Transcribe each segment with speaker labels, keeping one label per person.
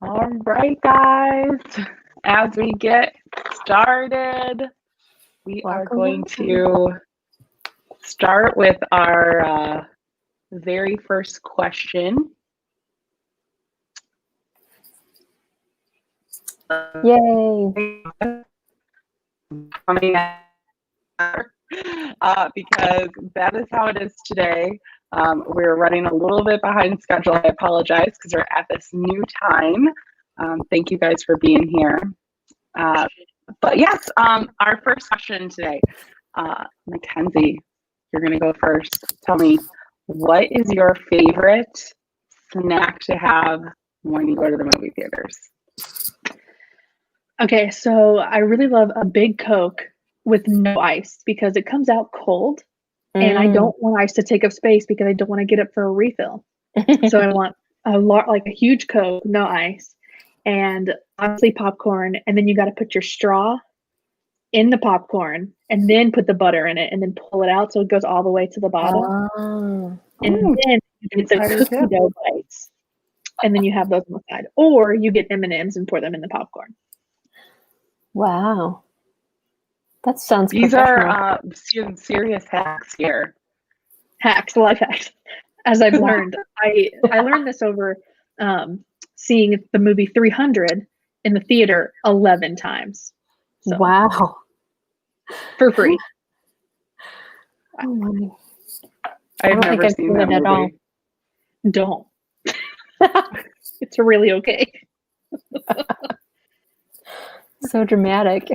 Speaker 1: All right, guys. As we get started, we are going to start with our very first question.
Speaker 2: Yay!
Speaker 1: Because that is how it is today. We're running a little bit behind schedule. I apologize because we're at this new time. Thank you guys for being here. But yes, our first question today, MacKenzie, you're going to go first. Tell me, what is your favorite snack to have when you go to the movie theaters?
Speaker 3: Okay, so I really love a big Coke with no ice because it comes out cold and I don't want ice to take up space because I don't want to get up for a refill. So I want a huge Coke, no ice, and obviously popcorn, and then you got to put your straw in the popcorn and then put the butter in it and then pull it out so it goes all the way to the bottom. And then you get the cookie dough bites, and then you have those on the side. Or you get M&Ms and pour them in the popcorn.
Speaker 2: Wow. That sounds
Speaker 1: These are serious hacks here.
Speaker 3: Life hacks. As I've learned. I learned this over seeing the movie 300 in the theater 11 times. So,
Speaker 2: wow.
Speaker 3: For free.
Speaker 2: Oh my.
Speaker 1: I've never seen that movie.
Speaker 3: All. Don't. It's really okay.
Speaker 2: So dramatic.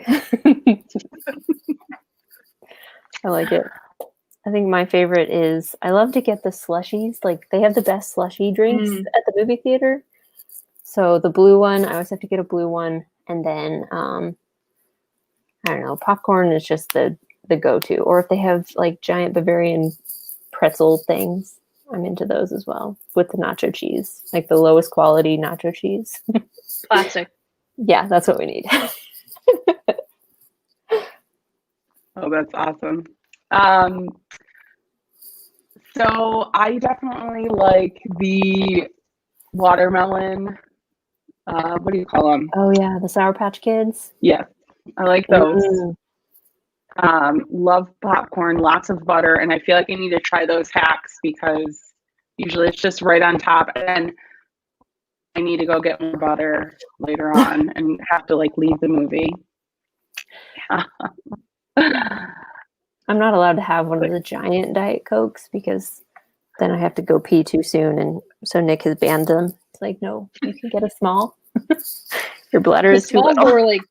Speaker 2: I like it. I think my favorite is I love to get the slushies. Like they have the best slushy drinks at the movie theater. So the blue one, I always have to get a blue one. And then I don't know, popcorn is just the go-to. Or if they have like giant Bavarian pretzel things, I'm into those as well with the nacho cheese, like the lowest quality nacho cheese.
Speaker 3: Classic.
Speaker 2: Yeah, that's what we need.
Speaker 1: Oh, that's awesome. So I definitely like the watermelon. What do you call them?
Speaker 2: Oh yeah, the Sour Patch Kids.
Speaker 1: Yeah, I like those. Love popcorn, lots of butter, and I feel like I need to try those hacks because usually it's just right on top, and I need to go get more butter later on and have to like leave the movie.
Speaker 2: Yeah. I'm not allowed to have one of the giant Diet Cokes because then I have to go pee too soon, and so Nick has banned them. It's like, no, you can get a small. Your bladder is too little.
Speaker 3: The smalls were like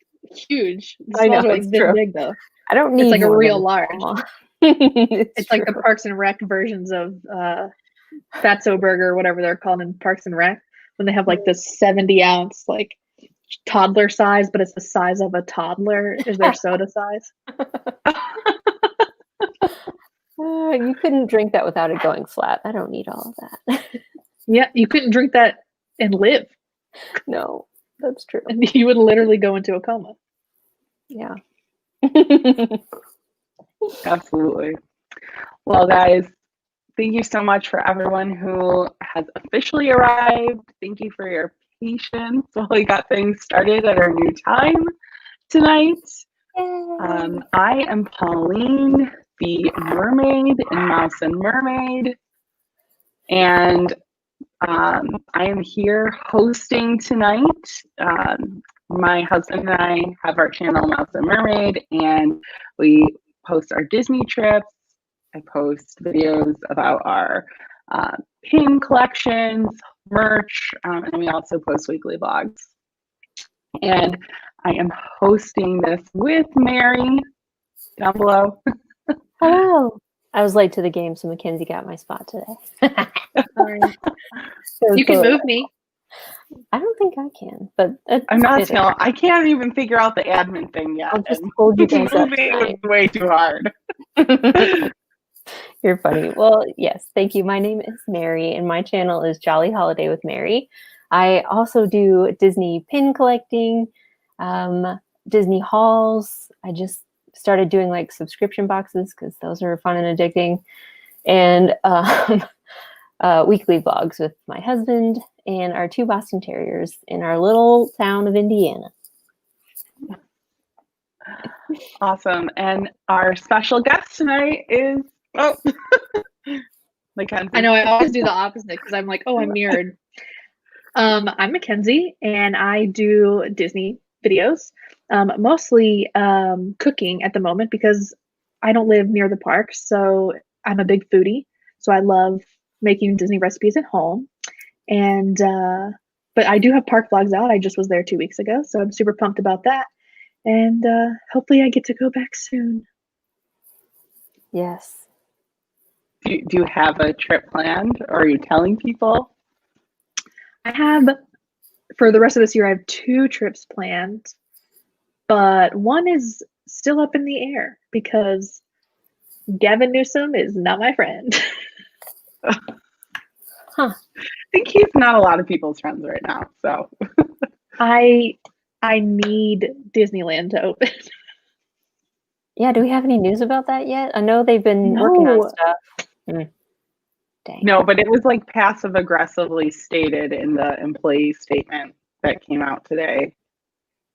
Speaker 3: huge. The smalls are like this big though.
Speaker 2: I don't need.
Speaker 3: It's like a real large.
Speaker 2: It's
Speaker 3: like the Parks and Rec versions of Fatso Burger, whatever they're called in Parks and Rec, when they have like this 70-ounce like toddler size, but it's the size of a toddler is their soda size.
Speaker 2: You couldn't drink that without it going flat. I don't need all of that.
Speaker 3: Yeah, you couldn't drink that and live.
Speaker 2: No, that's true.
Speaker 3: And you would literally go into a coma.
Speaker 2: Yeah.
Speaker 1: Absolutely. Well, guys, thank you so much for everyone who has officially arrived. Thank you for your patience while we got things started at our new time tonight. I am Pauline, the mermaid in Mouse and Mermaid, and I am here hosting tonight. My husband and I have our channel Mouse and Mermaid, and we post our Disney trips. I post videos about our pin collections, merch, and we also post weekly vlogs. And I am hosting this with Mary down below.
Speaker 2: Hello. I was late to the game, so MacKenzie got my spot today.
Speaker 3: Sorry. You can move me.
Speaker 2: I don't think I can, but
Speaker 1: I'm not telling. I can't even figure out the admin thing yet.
Speaker 2: I'll just hold you guys up.
Speaker 1: Moving is way too hard.
Speaker 2: You're funny. Well, yes, thank you. My name is Mary, and my channel is Jolly Holiday with Mary. I also do Disney pin collecting, Disney hauls. I just started doing like subscription boxes because those are fun and addicting. And weekly vlogs with my husband and our 2 Boston Terriers in our little town of Indiana.
Speaker 1: Awesome. And our special guest tonight is MacKenzie.
Speaker 3: I know I always do the opposite because I'm like, oh, I'm mirrored. I'm MacKenzie, and I do Disney videos, mostly cooking at the moment because I don't live near the park, so I'm a big foodie. So I love making Disney recipes at home. And but I do have park vlogs out. I just was there 2 weeks ago, so I'm super pumped about that. And hopefully I get to go back soon.
Speaker 2: Yes.
Speaker 1: Do you have a trip planned, or are you telling people?
Speaker 3: I have, for the rest of this year, I have 2 trips planned, but one is still up in the air because Gavin Newsom is not my friend.
Speaker 2: Huh.
Speaker 1: I think he's not a lot of people's friends right now. So
Speaker 3: I need Disneyland to open.
Speaker 2: Yeah, do we have any news about that yet? I know they've been working on
Speaker 3: No.
Speaker 2: stuff. Dang.
Speaker 1: no, but it was like passive aggressively stated in the employee statement that came out today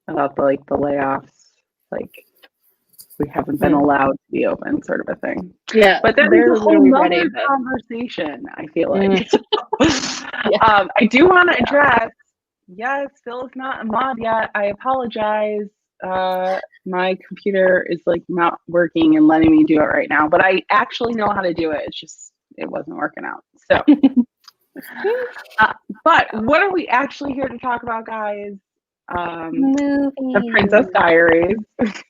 Speaker 1: about the layoffs. Like, we haven't been allowed to be open, sort of a thing.
Speaker 3: Yeah,
Speaker 1: But that
Speaker 3: they're
Speaker 1: is a whole
Speaker 3: literally
Speaker 1: nother
Speaker 3: ready, but-
Speaker 1: conversation, I feel like.
Speaker 3: Yeah.
Speaker 1: I do want to address, yes, Phil is not a mod yet. I apologize. My computer is like not working and letting me do it right now, but I actually know how to do it. It's just, it wasn't working out. So, but what are we actually here to talk about, guys?
Speaker 2: Movie.
Speaker 1: The Princess Diaries.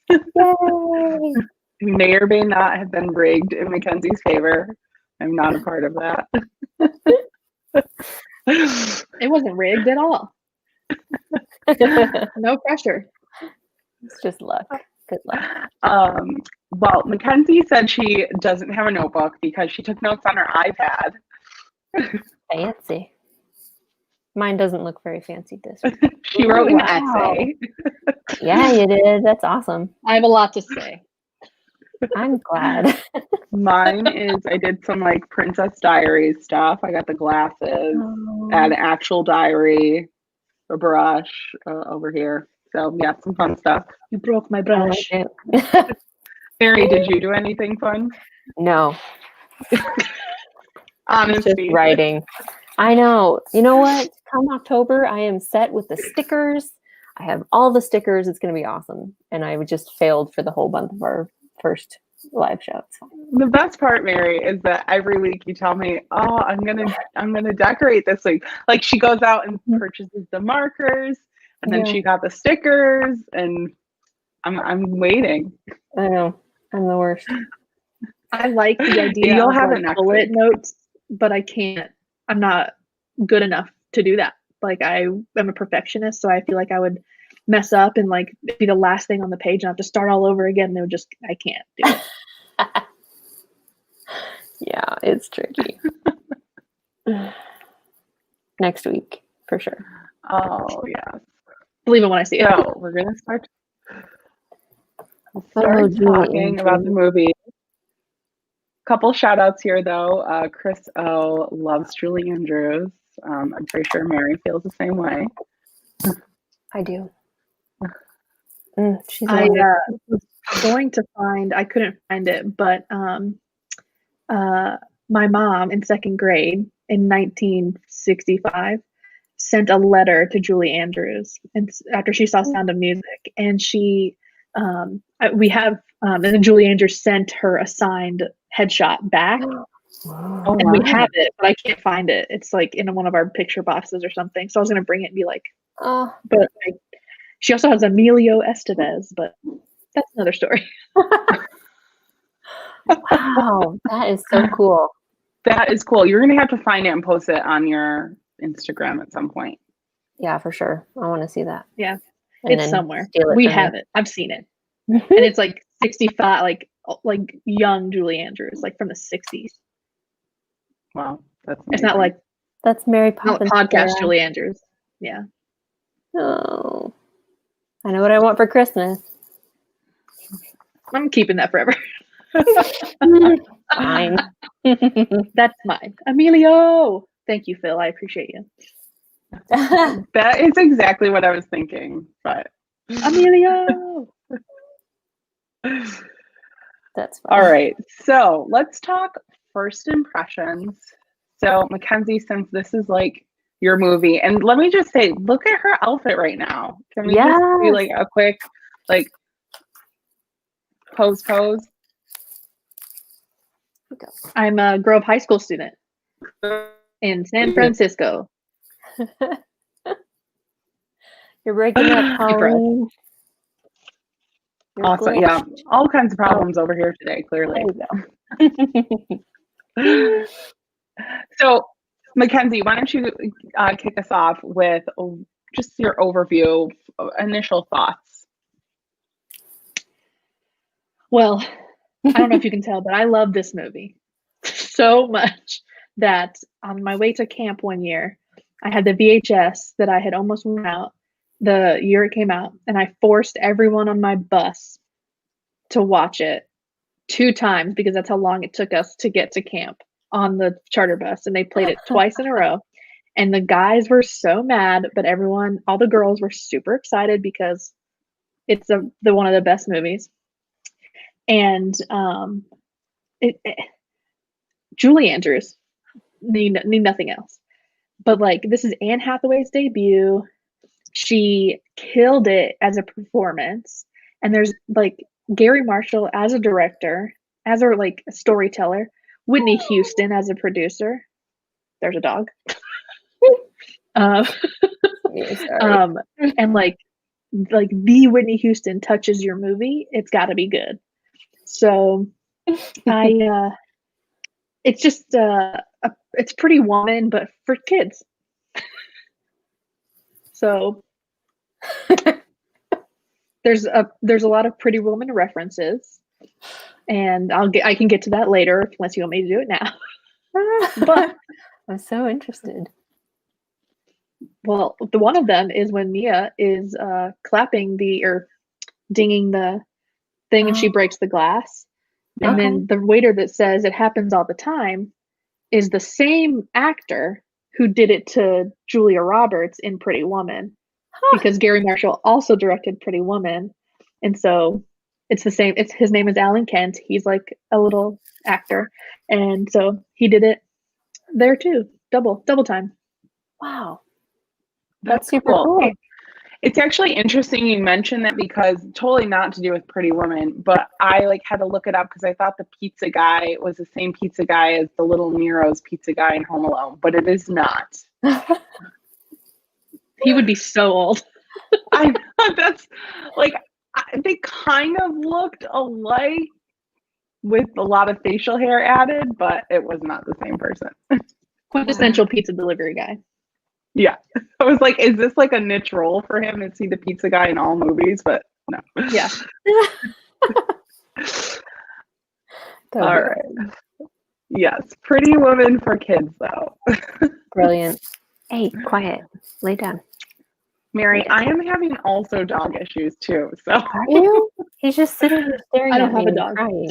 Speaker 2: Yay.
Speaker 1: May or may not have been rigged in Mackenzie's favor. I'm not a part of that.
Speaker 3: It wasn't rigged at all. No pressure.
Speaker 2: It's just luck. Good luck.
Speaker 1: Well, Mackenzie said she doesn't have a notebook because she took notes on her iPad.
Speaker 2: Fancy. Mine doesn't look very fancy this week.
Speaker 1: She wrote an
Speaker 2: Wow.
Speaker 1: essay.
Speaker 2: Yeah, you did. That's awesome.
Speaker 3: I have a lot to say.
Speaker 2: I'm glad.
Speaker 1: Mine is, I did some like Princess Diaries stuff. I got the glasses, an actual diary, a brush over here. So yeah, some fun stuff.
Speaker 3: You broke my
Speaker 2: I
Speaker 3: brush.
Speaker 2: like it.
Speaker 1: Mary, did you do anything fun?
Speaker 2: No, just
Speaker 1: Honesty.
Speaker 2: writing. I know. You know what? Come October, I am set with the stickers. I have all the stickers. It's going to be awesome. And I just failed for the whole month of our first live show. It's fine.
Speaker 1: The best part, Mary, is that every week you tell me, "Oh, I'm gonna decorate this week." Like, she goes out and purchases the markers, and then
Speaker 2: Yeah.
Speaker 1: she got the stickers, and I'm waiting.
Speaker 2: I know. I'm the worst.
Speaker 3: I like the idea
Speaker 1: You'll
Speaker 3: of
Speaker 1: have it
Speaker 3: like
Speaker 1: next
Speaker 3: bullet
Speaker 1: week.
Speaker 3: notes, but I can't. I'm not good enough to do that. Like, I am a perfectionist, so I feel like I would mess up and like be the last thing on the page and have to start all over again. They would just, I can't do it.
Speaker 2: Yeah, it's tricky. Next week, for sure.
Speaker 1: Oh yeah.
Speaker 3: Believe it when I see it.
Speaker 1: So we're gonna start. Start
Speaker 2: Julie
Speaker 1: talking
Speaker 2: Andrews.
Speaker 1: about the movie. Couple shout outs here though. Chris O loves Julie Andrews. I'm pretty sure Mary feels the same way.
Speaker 2: I do. She's
Speaker 3: I
Speaker 2: wonderful.
Speaker 3: was going to find, I couldn't find it, but my mom in second grade in 1965 sent a letter to Julie Andrews, and after she saw Sound of Music, and she we have and then Julie Andrews sent her a signed headshot back,
Speaker 2: Oh,
Speaker 3: and we
Speaker 1: wow.
Speaker 3: have it, but I can't find it. It's like in one of our picture boxes or something. So I was gonna bring it and be like,
Speaker 2: oh.
Speaker 3: but like, she also has Emilio Estevez, but that's another story.
Speaker 2: Wow, that is so cool.
Speaker 1: That is cool. You're gonna have to find it and post it on your Instagram at some point.
Speaker 2: Yeah, for sure. I want to see that.
Speaker 3: Yeah,
Speaker 2: And
Speaker 3: it's
Speaker 2: then
Speaker 3: somewhere.
Speaker 2: steal it
Speaker 3: We
Speaker 2: from
Speaker 3: have it. I've seen it, and it's like 65, like young Julie Andrews, like from the 60s.
Speaker 1: Wow, that's
Speaker 3: It's not
Speaker 1: amazing.
Speaker 3: like
Speaker 2: That's Mary
Speaker 3: not
Speaker 2: Poppins.
Speaker 3: podcast
Speaker 2: era.
Speaker 3: Julie Andrews. Yeah.
Speaker 2: Oh, I know what I want for Christmas.
Speaker 3: I'm keeping that forever.
Speaker 2: Fine.
Speaker 3: That's mine. Emilio. Thank you, Phil. I appreciate you.
Speaker 1: That is exactly what I was thinking, but
Speaker 3: Emilio.
Speaker 2: That's fine.
Speaker 1: all right. So let's talk first impressions. So MacKenzie, since this is like your movie, and let me just say, look at her outfit right now. Can we just do
Speaker 2: Yes.
Speaker 1: like a quick like pose?
Speaker 3: I'm a Grove High School student in San Francisco.
Speaker 2: You're breaking up, Colleen. You're
Speaker 1: Awesome.
Speaker 2: glitched.
Speaker 1: Yeah. All kinds of problems over here today, clearly.
Speaker 2: There you go.
Speaker 1: So, MacKenzie, why don't you kick us off with just your overview, initial thoughts?
Speaker 3: Well, I don't know if you can tell, but I love this movie so much that on my way to camp one year, I had the VHS that I had almost run out the year it came out, and I forced everyone on my bus to watch it 2 times because that's how long it took us to get to camp on the charter bus, and they played it twice in a row. And the guys were so mad, but all the girls were super excited because it's the one of the best movies. And Julie Andrews need nothing else. But like, this is Anne Hathaway's debut. She killed it as a performance. And there's like Gary Marshall as a director, as a like a storyteller, Whitney Houston as a producer. There's a dog.
Speaker 2: Yeah, sorry.
Speaker 3: And like the Whitney Houston touches your movie, it's got to be good. So it's just it's Pretty Woman, but for kids. So there's a lot of Pretty Woman references, and I can get to that later unless you want me to do it now. But
Speaker 2: I'm so interested.
Speaker 3: Well, the one of them is when Mia is clapping or dinging the thing, and she breaks the glass. And then the waiter that says it happens all the time is the same actor who did it to Julia Roberts in Pretty Woman, because Gary Marshall also directed Pretty Woman. And so it's the same. His name is Alan Kent. He's like a little actor. And so he did it there too. Double time.
Speaker 2: Wow. That's super
Speaker 1: cool.
Speaker 2: cool.
Speaker 1: It's actually interesting you mentioned that, because totally not to do with Pretty Woman, but I like had to look it up because I thought the pizza guy was the same pizza guy as the little Nero's pizza guy in Home Alone, but it is not.
Speaker 3: He would be so old.
Speaker 1: I that's like they kind of looked alike with a lot of facial hair added, but it was not the same person.
Speaker 3: Quintessential pizza delivery guy.
Speaker 1: Yeah. I was like, is this like a niche role for him? Is he the pizza guy in all movies? But no.
Speaker 3: Yeah.
Speaker 1: All right. Yes. Pretty Woman for kids, though.
Speaker 2: Brilliant. Hey, quiet. Lay down.
Speaker 1: Mary, I am having also dog issues too. So
Speaker 2: Are you? He's just sitting here staring
Speaker 3: I don't
Speaker 2: at me
Speaker 3: have a
Speaker 2: and
Speaker 3: dog.
Speaker 2: crying.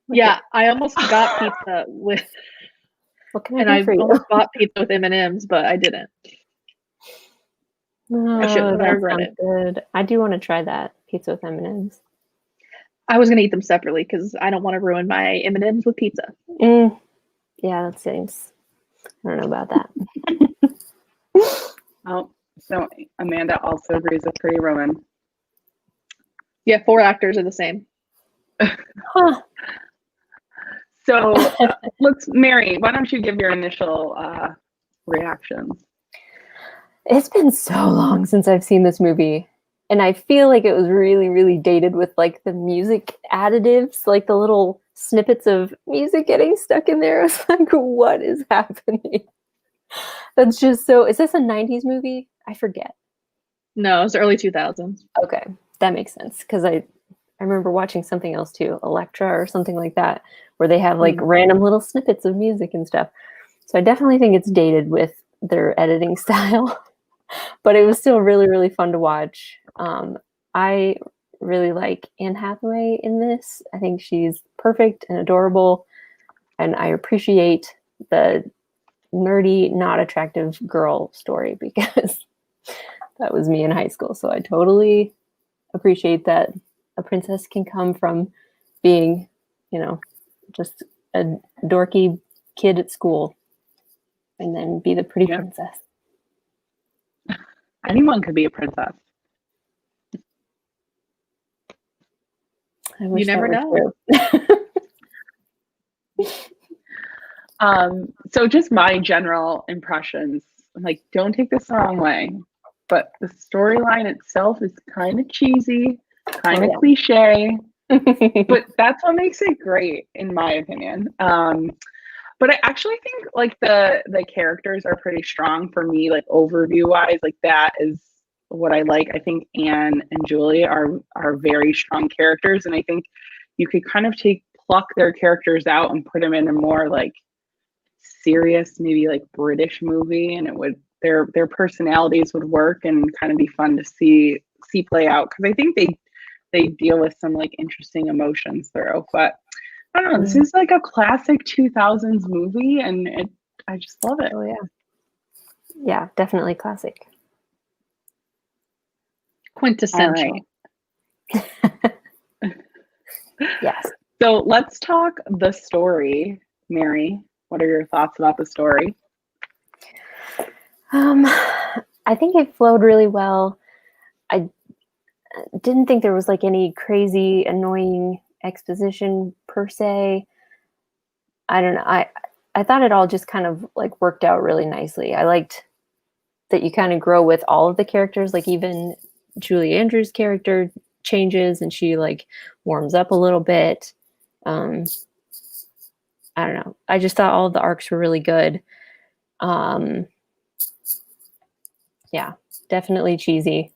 Speaker 3: Yeah, I almost got pizza with,
Speaker 2: What can I
Speaker 3: and
Speaker 2: do
Speaker 3: I
Speaker 2: for you?
Speaker 3: almost bought pizza with M&Ms, but I didn't. I shouldn't. I
Speaker 2: That
Speaker 3: regret
Speaker 2: sounds
Speaker 3: it.
Speaker 2: good. I do want to try that pizza with M&Ms.
Speaker 3: I was gonna eat them separately because I don't want to ruin my M&Ms with pizza.
Speaker 2: Yeah, that seems. I don't know about that.
Speaker 1: Oh, so Amanda also agrees with Pretty Woman.
Speaker 3: Yeah, 4 actors are the same.
Speaker 2: Huh.
Speaker 1: So Mary, why don't you give your initial reactions?
Speaker 2: It's been so long since I've seen this movie, and I feel like it was really, really dated with like the music additives, like the little snippets of music getting stuck in there. I was like, what is happening? That's just so. Is this a 90s movie? I forget.
Speaker 3: No, it's the early 2000s.
Speaker 2: Okay, that makes sense, because I remember watching something else too, Elektra or something like that, where they have like random little snippets of music and stuff. So I definitely think it's dated with their editing style, but it was still really, really fun to watch. I really like Anne Hathaway in this. I think she's perfect and adorable, and I appreciate the nerdy, not attractive girl story because that was me in high school. So I totally appreciate that a princess can come from being, just a dorky kid at school and then be the pretty princess.
Speaker 1: Anyone could be a princess.
Speaker 2: I wish
Speaker 3: You never
Speaker 2: that were
Speaker 1: know. So just my general impressions, like, don't take this the wrong way, but the storyline itself is kind of cheesy, kind of cliche, but that's what makes it great, in my opinion. But I actually think like the characters are pretty strong for me, like overview wise. Like that is what I like. I think Anne and Julie are very strong characters, and I think you could kind of pluck their characters out and put them in a more like serious, maybe like British movie, and it would their personalities would work and kind of be fun to see play out, because I think they deal with some like interesting emotions through. But I don't know, this is like a classic 2000s movie, and I just love it.
Speaker 2: Oh yeah. Yeah, definitely classic.
Speaker 3: Quintessential.
Speaker 2: Yes.
Speaker 1: So let's talk the story. Mary, what are your thoughts about the story?
Speaker 2: I think it flowed really well. I didn't think there was like any crazy annoying exposition per se. I don't know. I thought it all just kind of like worked out really nicely. I liked that you kind of grow with all of the characters, like even Julie Andrews' character changes and she like warms up a little bit. I don't know. I just thought all of the arcs were really good. Yeah, definitely cheesy.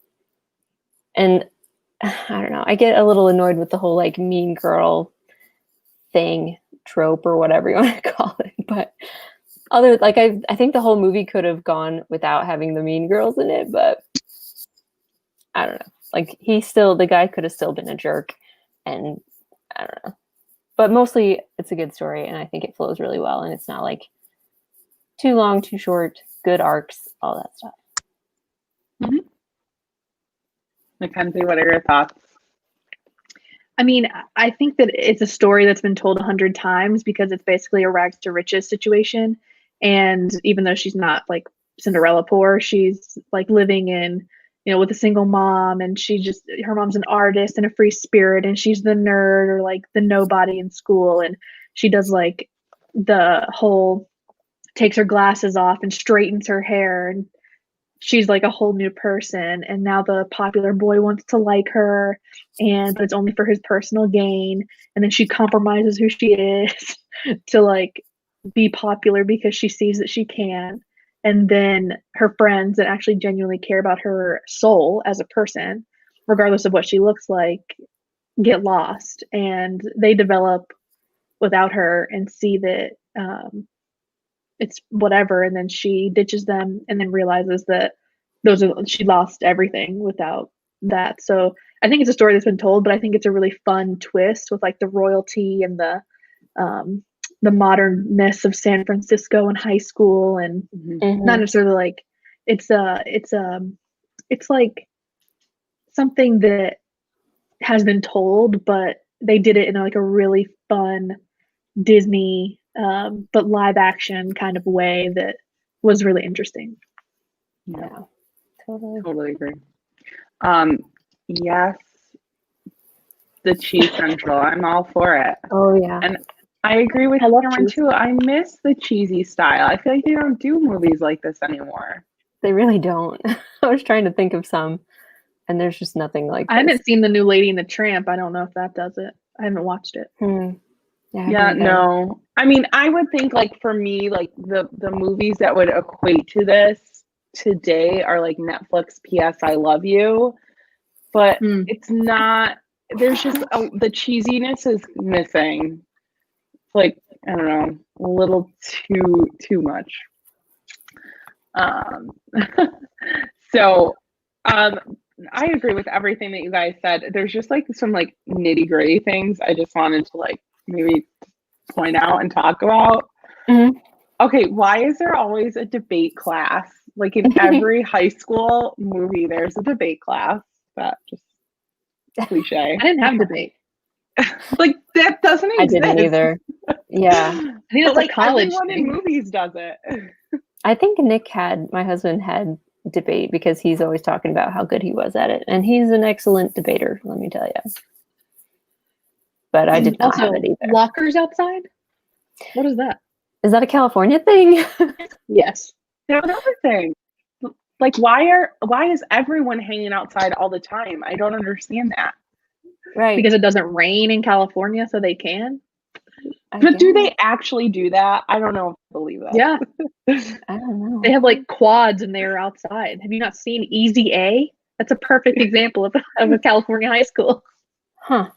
Speaker 2: And I don't know. I get a little annoyed with the whole like mean girl thing, trope, or whatever you want to call it. But I think the whole movie could have gone without having the mean girls in it, but I don't know. Like the guy could have still been a jerk, and I don't know. But mostly it's a good story, and I think it flows really well, and it's not like too long, too short, good arcs, all that stuff.
Speaker 1: Mm-hmm. MacKenzie, what are your thoughts?
Speaker 3: I mean, I think that it's a story that's been told 100 times because it's basically a rags to riches situation. And even though she's not like Cinderella poor, she's like living in, with a single mom, and her mom's an artist and a free spirit, and she's the nerd or like the nobody in school. And she does like the whole takes her glasses off and straightens her hair, and she's like a whole new person. And now the popular boy wants to like her, but it's only for his personal gain. And then she compromises who she is to like be popular because she sees that she can. And then her friends that actually genuinely care about her soul as a person, regardless of what she looks like, get lost, and they develop without her and see that it's whatever. And then she ditches them and then realizes that she lost everything without that. So I think it's a story that's been told, but I think it's a really fun twist with like the royalty and the modernness of San Francisco and high school, and not necessarily like it's like something that has been told, but they did it in like a really fun Disney but live action kind of way that was really interesting.
Speaker 2: Yeah,
Speaker 1: totally agree. Yes, the cheese central, I'm all for it.
Speaker 2: Oh yeah.
Speaker 1: And I agree with Cameron too. I miss the cheesy style. I feel like they don't do movies like this anymore.
Speaker 2: They really don't. I was trying to think of some, and there's just nothing like this.
Speaker 3: I haven't seen the new Lady and the Tramp. I don't know if that does it. I haven't watched it.
Speaker 1: Yeah, no. I mean, I would think like for me, like the movies that would equate to this today are like Netflix PS I Love You, but it's not, there's just the cheesiness is missing. It's like, I don't know, a little too much. So I agree with everything that you guys said. There's just like some like nitty gritty things I just wanted to like maybe point out and talk about.
Speaker 2: Mhm.
Speaker 1: Okay, why is there always a debate class? Like in every high school movie, there's a debate class. That just cliche.
Speaker 3: I didn't have debate.
Speaker 1: Like that doesn't
Speaker 2: I
Speaker 1: exist.
Speaker 2: didn't either. Yeah.
Speaker 3: I think
Speaker 1: But
Speaker 3: that's
Speaker 1: like
Speaker 3: a college
Speaker 1: everyone in
Speaker 3: thing.
Speaker 1: movies does it.
Speaker 2: I think my husband had debate because he's always talking about how good he was at it. And he's an excellent debater, let me tell you. But I did not
Speaker 3: Also,
Speaker 2: have it either.
Speaker 3: lockers outside? What is that?
Speaker 2: Is that a California thing?
Speaker 3: Yes.
Speaker 1: There's another thing. Like why is everyone hanging outside all the time? I don't understand that.
Speaker 2: Right.
Speaker 3: Because it doesn't rain in California, so they can?
Speaker 1: But do they actually do that? I don't know if I believe that.
Speaker 3: Yeah.
Speaker 2: I don't know.
Speaker 3: They have like quads and they're outside. Have you not seen Easy A? That's a perfect example of a California high school.
Speaker 2: Huh.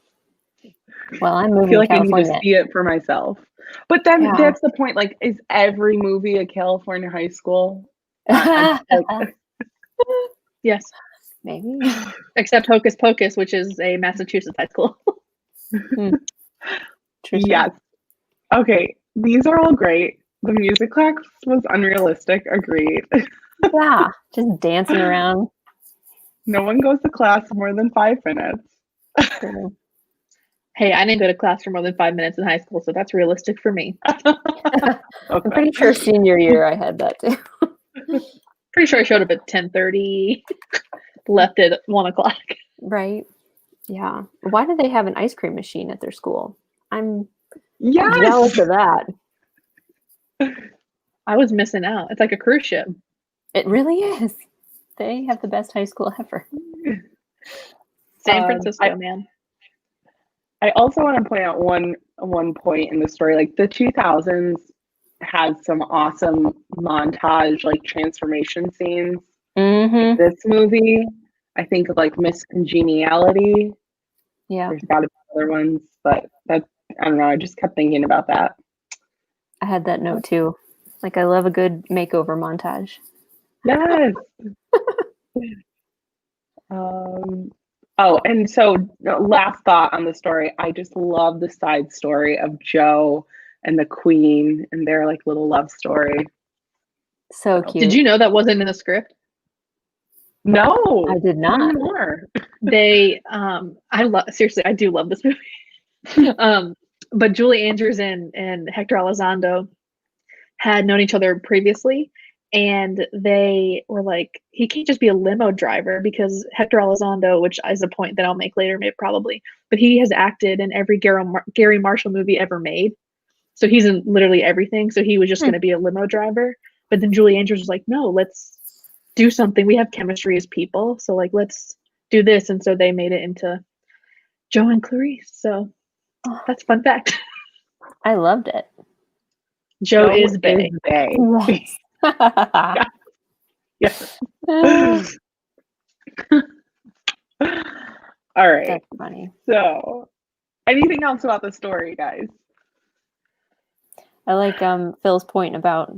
Speaker 2: Well, I'm
Speaker 1: I
Speaker 2: moving
Speaker 1: feel
Speaker 2: to
Speaker 1: like I need to
Speaker 2: California.
Speaker 1: see it for myself. But then
Speaker 2: Yeah.
Speaker 1: that's the point. Like, is every movie a California high school? Like,
Speaker 3: Yes.
Speaker 2: Maybe.
Speaker 3: Except Hocus Pocus, which is a Massachusetts high school.
Speaker 2: True.
Speaker 1: yes. Okay, these are all great. The music class was unrealistic. Agreed.
Speaker 2: Yeah. Just dancing around.
Speaker 1: No one goes to class more than 5 minutes.
Speaker 2: True.
Speaker 3: Hey, I didn't go to class for more than 5 minutes in high school, so that's realistic for me.
Speaker 2: I'm pretty sure senior year I had that too.
Speaker 3: Pretty sure I showed up at 10:30, left at 1 o'clock.
Speaker 2: Right. Yeah. Why do they have an ice cream machine at their school? I'm
Speaker 1: Yes.
Speaker 2: jealous of that.
Speaker 3: I was missing out. It's like a cruise ship.
Speaker 2: It really is. They have the best high school ever.
Speaker 3: San Francisco, man.
Speaker 1: I also want to point out one point in the story. Like the 2000s had some awesome montage, like transformation scenes.
Speaker 2: Mm-hmm.
Speaker 1: This movie, I think of like Miss Congeniality.
Speaker 2: Yeah.
Speaker 1: There's got to be other ones, but that I don't know. I just kept thinking about that.
Speaker 2: I had that note too. Like I love a good makeover montage.
Speaker 1: Yes. Oh, and so last thought on the story. I just love the side story of Joe and the Queen and their like little love story.
Speaker 2: So cute.
Speaker 3: Did you know that wasn't in the script?
Speaker 1: No,
Speaker 2: I did
Speaker 1: tell me
Speaker 2: not.
Speaker 1: more.
Speaker 3: They, seriously, I do love this movie. But Julie Andrews and Hector Elizondo had known each other previously, and they were like, he can't just be a limo driver because Hector Elizondo, which is a point that I'll make later, maybe probably, but he has acted in every Gary Marshall movie ever made. So he's in literally everything. So he was just going to be a limo driver. But then Julie Andrews was like, no, let's do something. We have chemistry as people. So like, let's do this. And so they made it into Joe and Clarice. So that's a fun fact.
Speaker 2: I loved it.
Speaker 3: Joe is Bay.
Speaker 2: Yes.
Speaker 1: Yes. All right.
Speaker 2: That's funny.
Speaker 1: So, anything else about the story, guys?
Speaker 2: I like Phil's point about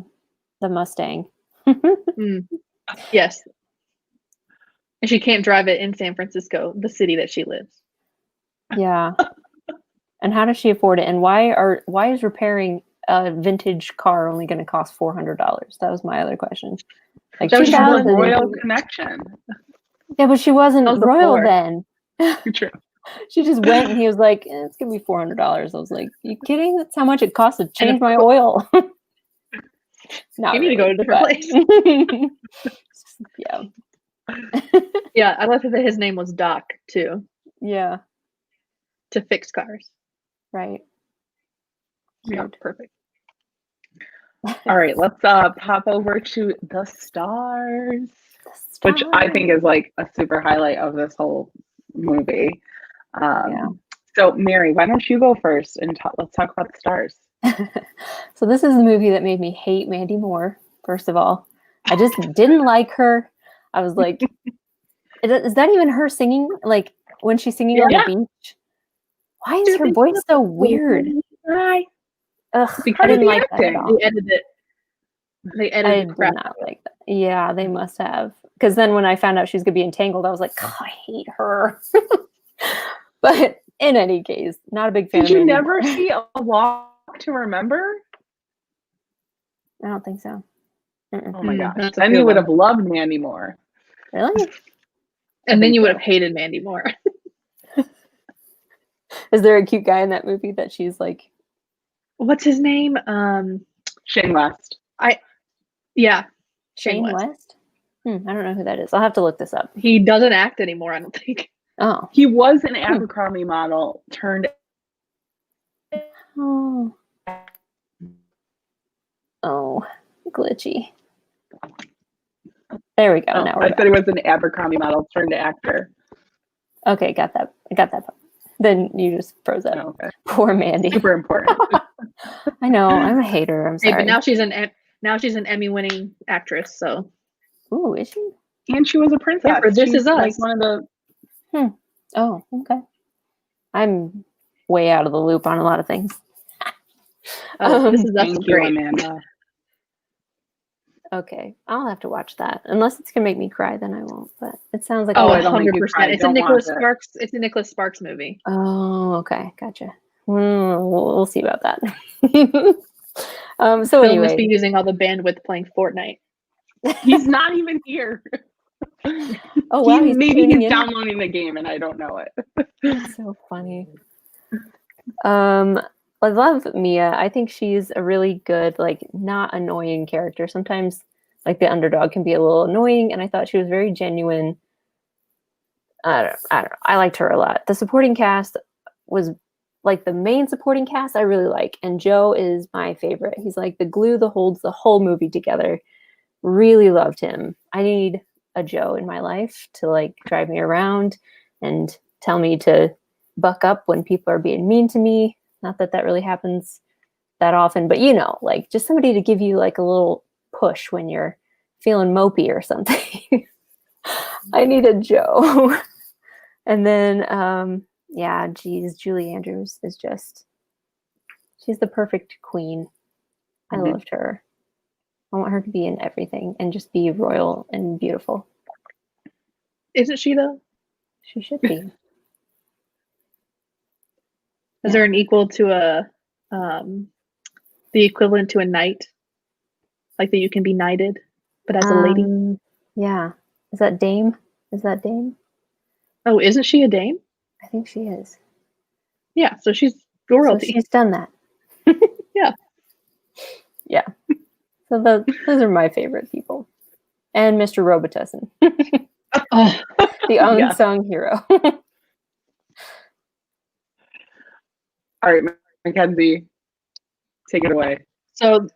Speaker 2: the Mustang.
Speaker 3: Yes. And she can't drive it in San Francisco, the city that she lives.
Speaker 2: Yeah. And how does she afford it? And why is repairing a vintage car only going to cost $400? That was my other question. Like
Speaker 1: That was a
Speaker 2: 2000
Speaker 1: royal connection.
Speaker 2: Yeah, but she wasn't
Speaker 3: How's the
Speaker 2: royal
Speaker 3: floor?
Speaker 2: then.
Speaker 1: True.
Speaker 2: She just went and he was like, it's gonna be $400. I was like, you kidding? That's how much it costs to change my oil. Not
Speaker 3: You need to go to a different
Speaker 2: place. Yeah.
Speaker 3: Yeah, I love that his name was Doc too,
Speaker 2: Yeah.
Speaker 3: to fix cars.
Speaker 2: Right.
Speaker 3: Yeah,
Speaker 2: Cute.
Speaker 3: perfect.
Speaker 1: All right, let's pop over to the stars, which I think is like a super highlight of this whole movie.
Speaker 2: Yeah.
Speaker 1: So, Mary, why don't you go first and let's talk about the stars.
Speaker 2: So this is the movie that made me hate Mandy Moore. First of all, I just didn't like her. I was like, is that even her singing? Like when she's singing on the beach? Why is her voice so weird? Ugh, I didn't like that at all.
Speaker 3: They edited
Speaker 2: I
Speaker 3: the
Speaker 2: did
Speaker 3: crap.
Speaker 2: not like that. Yeah, they must have. because then when I found out she was gonna be entangled, I was like, "God, I hate her." But in any case, not a big fan.
Speaker 1: Did you
Speaker 2: of Mandy
Speaker 1: never
Speaker 2: Moore.
Speaker 1: see A Walk to Remember?
Speaker 2: I don't think so.
Speaker 1: Oh my gosh.
Speaker 3: That's a
Speaker 1: Then
Speaker 3: good
Speaker 1: you would
Speaker 3: one.
Speaker 1: have loved Mandy Moore.
Speaker 2: Really?
Speaker 3: And then
Speaker 1: think
Speaker 3: you would
Speaker 1: so.
Speaker 3: have hated Mandy Moore.
Speaker 2: Is there a cute guy in that movie that she's like?
Speaker 3: What's his name?
Speaker 1: Shane West.
Speaker 3: Yeah,
Speaker 2: Shane West? I don't know who that is. I'll have to look this up.
Speaker 3: He doesn't act anymore, I don't think.
Speaker 2: Oh.
Speaker 1: He was an Abercrombie model turned.
Speaker 2: Oh. Oh, glitchy. There we go.
Speaker 1: Oh,
Speaker 2: Now
Speaker 1: I said he was an Abercrombie model turned actor.
Speaker 2: Okay, got that. I got that part. Then you just froze up.
Speaker 1: Oh, okay.
Speaker 2: Poor Mandy.
Speaker 1: Super important.
Speaker 2: I know. I'm a hater. I'm
Speaker 3: Hey,
Speaker 2: sorry.
Speaker 3: but now she's an Emmy-winning actress. So
Speaker 2: Ooh, is she?
Speaker 1: And she was a princess.
Speaker 3: Yeah, for This
Speaker 1: She's
Speaker 3: Is Us.
Speaker 1: like one of the.
Speaker 2: Oh, okay. I'm way out of the loop on a lot of things.
Speaker 3: This Is Us
Speaker 1: Thank
Speaker 3: is
Speaker 1: you,
Speaker 3: great.
Speaker 1: Amanda.
Speaker 2: Okay, I'll have to watch that. Unless it's gonna make me cry, then I won't. But it sounds like
Speaker 3: Oh,
Speaker 1: I don't make you
Speaker 3: 100%.
Speaker 1: cry.
Speaker 3: It's a
Speaker 1: Don't
Speaker 3: Nicholas
Speaker 1: watch it.
Speaker 3: Sparks. It's a Nicholas Sparks movie.
Speaker 2: Oh, okay, gotcha. We'll see about that. So
Speaker 3: Phil
Speaker 2: anyway,
Speaker 3: must be using all the bandwidth playing Fortnite.
Speaker 1: He's not even here.
Speaker 2: oh wow,
Speaker 1: Maybe
Speaker 2: tuning
Speaker 1: he's
Speaker 2: in.
Speaker 1: downloading the game and I don't know it.
Speaker 2: So funny. I love Mia. I think she's a really good, like, not annoying character. Sometimes, like, the underdog can be a little annoying, and I thought she was very genuine. I don't know. I liked her a lot. The supporting cast was like the main supporting cast I really like, and Joe is my favorite. He's like the glue that holds the whole movie together. Really loved him. I need a Joe in my life to like drive me around and tell me to buck up when people are being mean to me. Not that that really happens that often, but you know, like just somebody to give you like a little push when you're feeling mopey or something. I need a Joe. And then, yeah, geez, Julie Andrews is just, she's the perfect queen. I loved her. I want her to be in everything and just be royal and beautiful.
Speaker 3: Isn't she though?
Speaker 2: She should be.
Speaker 3: Is there an equal to the equivalent to a knight? Like that you can be knighted, but as a lady?
Speaker 2: Yeah. Is that Dame? Is that Dame?
Speaker 3: Oh, isn't she a dame?
Speaker 2: I think she is.
Speaker 3: Yeah, so she's
Speaker 2: So
Speaker 3: royalty.
Speaker 2: she's done that.
Speaker 3: Yeah.
Speaker 2: Yeah. So those are my favorite people. And Mr. Robitussin,
Speaker 3: Oh,
Speaker 2: the unsung hero.
Speaker 1: All right, MacKenzie, take it away.
Speaker 3: so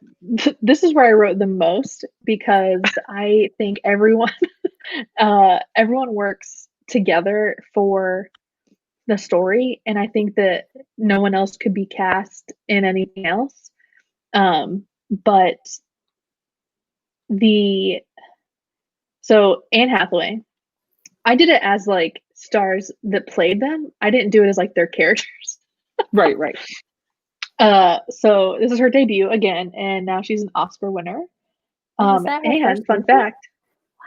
Speaker 3: this is where I wrote the most because I think everyone works together for the story, and I think that no one else could be cast in anything else. But so Anne Hathaway, I did it as like stars that played them. I didn't do it as like their characters.
Speaker 1: Right.
Speaker 3: So this is her debut again, and now she's an Oscar winner.
Speaker 2: Was that her
Speaker 3: And
Speaker 2: first
Speaker 3: fun
Speaker 2: movie?
Speaker 3: fact,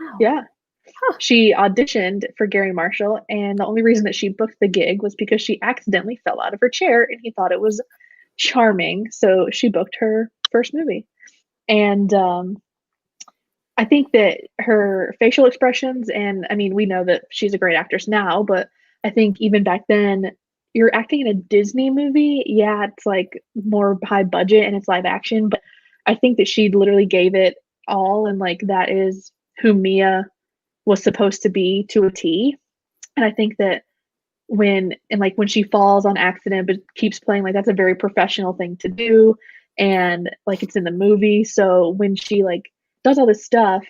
Speaker 2: Wow.
Speaker 3: yeah,
Speaker 2: Huh.
Speaker 3: she auditioned for Gary Marshall, and the only reason that she booked the gig was because she accidentally fell out of her chair, and he thought it was charming, so she booked her first movie. And I think that her facial expressions, and I mean, we know that she's a great actress now, but I think even back then, you're acting in a Disney movie. Yeah, it's like more high budget and it's live action, but I think that she literally gave it all, and like that is who Mia was supposed to be to a T. And I think that when she falls on accident but keeps playing, like that's a very professional thing to do, and like it's in the movie, so when she like does all this stuff,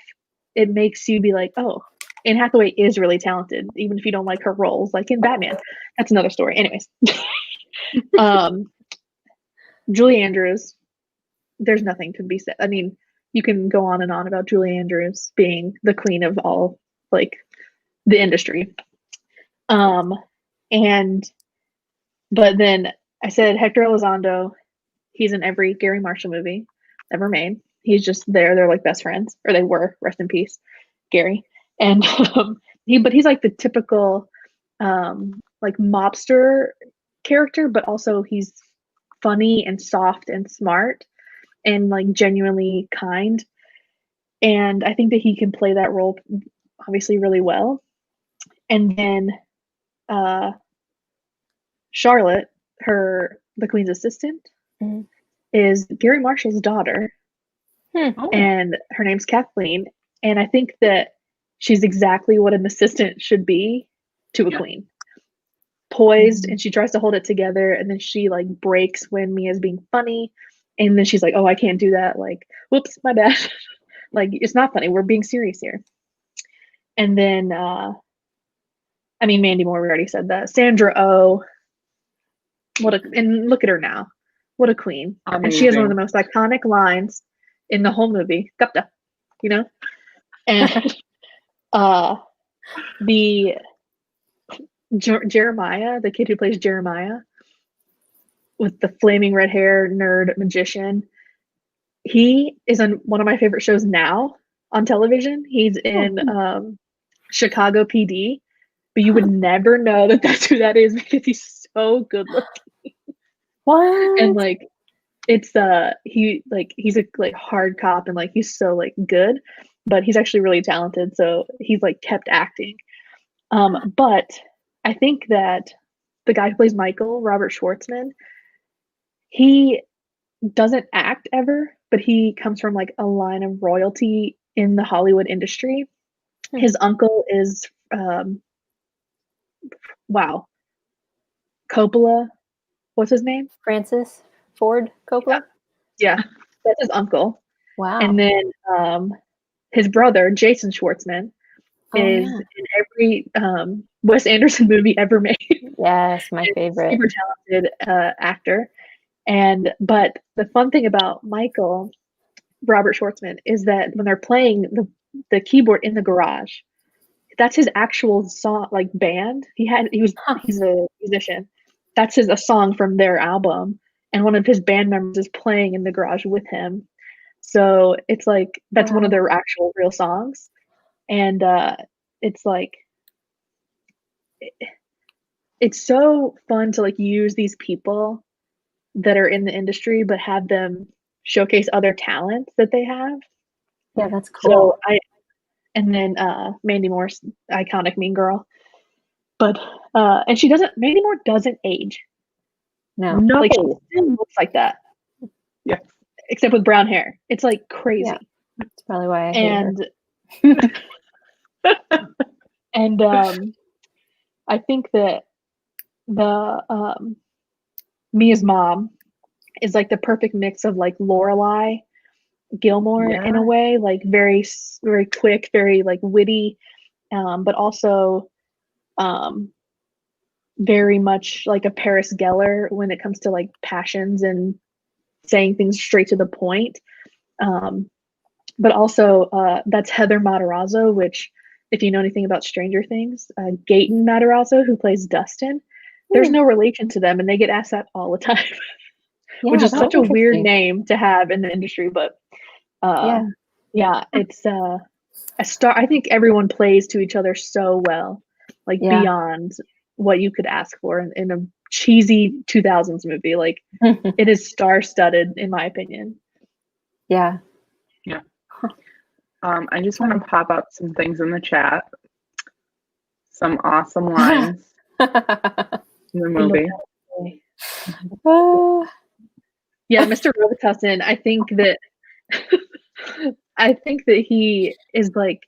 Speaker 3: it makes you be like, oh, Anne Hathaway is really talented, even if you don't like her roles, like in Batman. That's another story. Anyways. Julie Andrews, there's nothing to be said. I mean, you can go on and on about Julie Andrews being the queen of all like the industry. But then I said Hector Elizondo, he's in every Gary Marshall movie ever made. He's just there. They're like best friends, or they were. Rest in peace, Gary. And he's like the typical like mobster character, but also he's funny and soft and smart and like genuinely kind. And I think that he can play that role obviously really well. And then Charlotte, the queen's assistant, is Gary Marshall's daughter, and her name's Kathleen. And I think that she's exactly what an assistant should be to a queen. Poised, and she tries to hold it together, and then she like breaks when Mia's being funny, and then she's like, "Oh, I can't do that. Like, whoops, my bad. Like, it's not funny. We're being serious here." And then, I mean, Mandy Moore, we already said that. Sandra Oh, and look at her now. What a queen.
Speaker 1: Amazing.
Speaker 3: And she has one of the most iconic lines in the whole movie. Gupta, you know? And the Jeremiah, the kid who plays Jeremiah, with the flaming red hair, nerd magician, he is on one of my favorite shows now on television. He's in Chicago PD, but you would never know that that's who that is because he's so good looking.
Speaker 2: What?
Speaker 3: And like, it's he's a like hard cop, and like he's so like good, but he's actually really talented. So he's like kept acting. But I think that the guy who plays Michael, Robert Schwartzman, he doesn't act ever, but he comes from like a line of royalty in the Hollywood industry. His uncle is Coppola. What's his name?
Speaker 2: Francis Ford Coppola?
Speaker 3: Yeah, that's his uncle.
Speaker 2: Wow.
Speaker 3: And then his brother, Jason Schwartzman, is in every Wes Anderson movie ever made.
Speaker 2: Yes, my favorite.
Speaker 3: Super talented actor. But the fun thing about Michael, Robert Schwartzman, is that when they're playing the keyboard in the garage, that's his actual song, like band. He's a musician. That's a song from their album, and one of his band members is playing in the garage with him. So it's like that's one of their actual real songs, and it's like it's so fun to like use these people that are in the industry, but have them showcase other talents that they have.
Speaker 2: Yeah, that's cool.
Speaker 3: So and then Mandy Moore's iconic Mean Girl. But and Mandy Moore doesn't age.
Speaker 2: No.
Speaker 3: Like she still looks like that.
Speaker 1: Yeah.
Speaker 3: Except with brown hair. It's like crazy. Yeah.
Speaker 2: That's probably why I hate her.
Speaker 3: And I think that the Mia's mom is like the perfect mix of like Lorelai Gilmore in a way, like very, very quick, very like witty, but also very much like a Paris Geller when it comes to like passions and saying things straight to the point. But also that's Heather Matarazzo, which if you know anything about Stranger Things, Gaten Matarazzo, who plays Dustin, there's no relation to them, and they get asked that all the time, which is such a weird name to have in the industry. But it's a star. I think everyone plays to each other so well, like beyond what you could ask for in a cheesy 2000s movie. Like it is star-studded, in my opinion.
Speaker 2: Yeah.
Speaker 1: I just want to pop up some things in the chat. Some awesome lines in the movie.
Speaker 3: Yeah, Mr. Robitussin, I think that he is like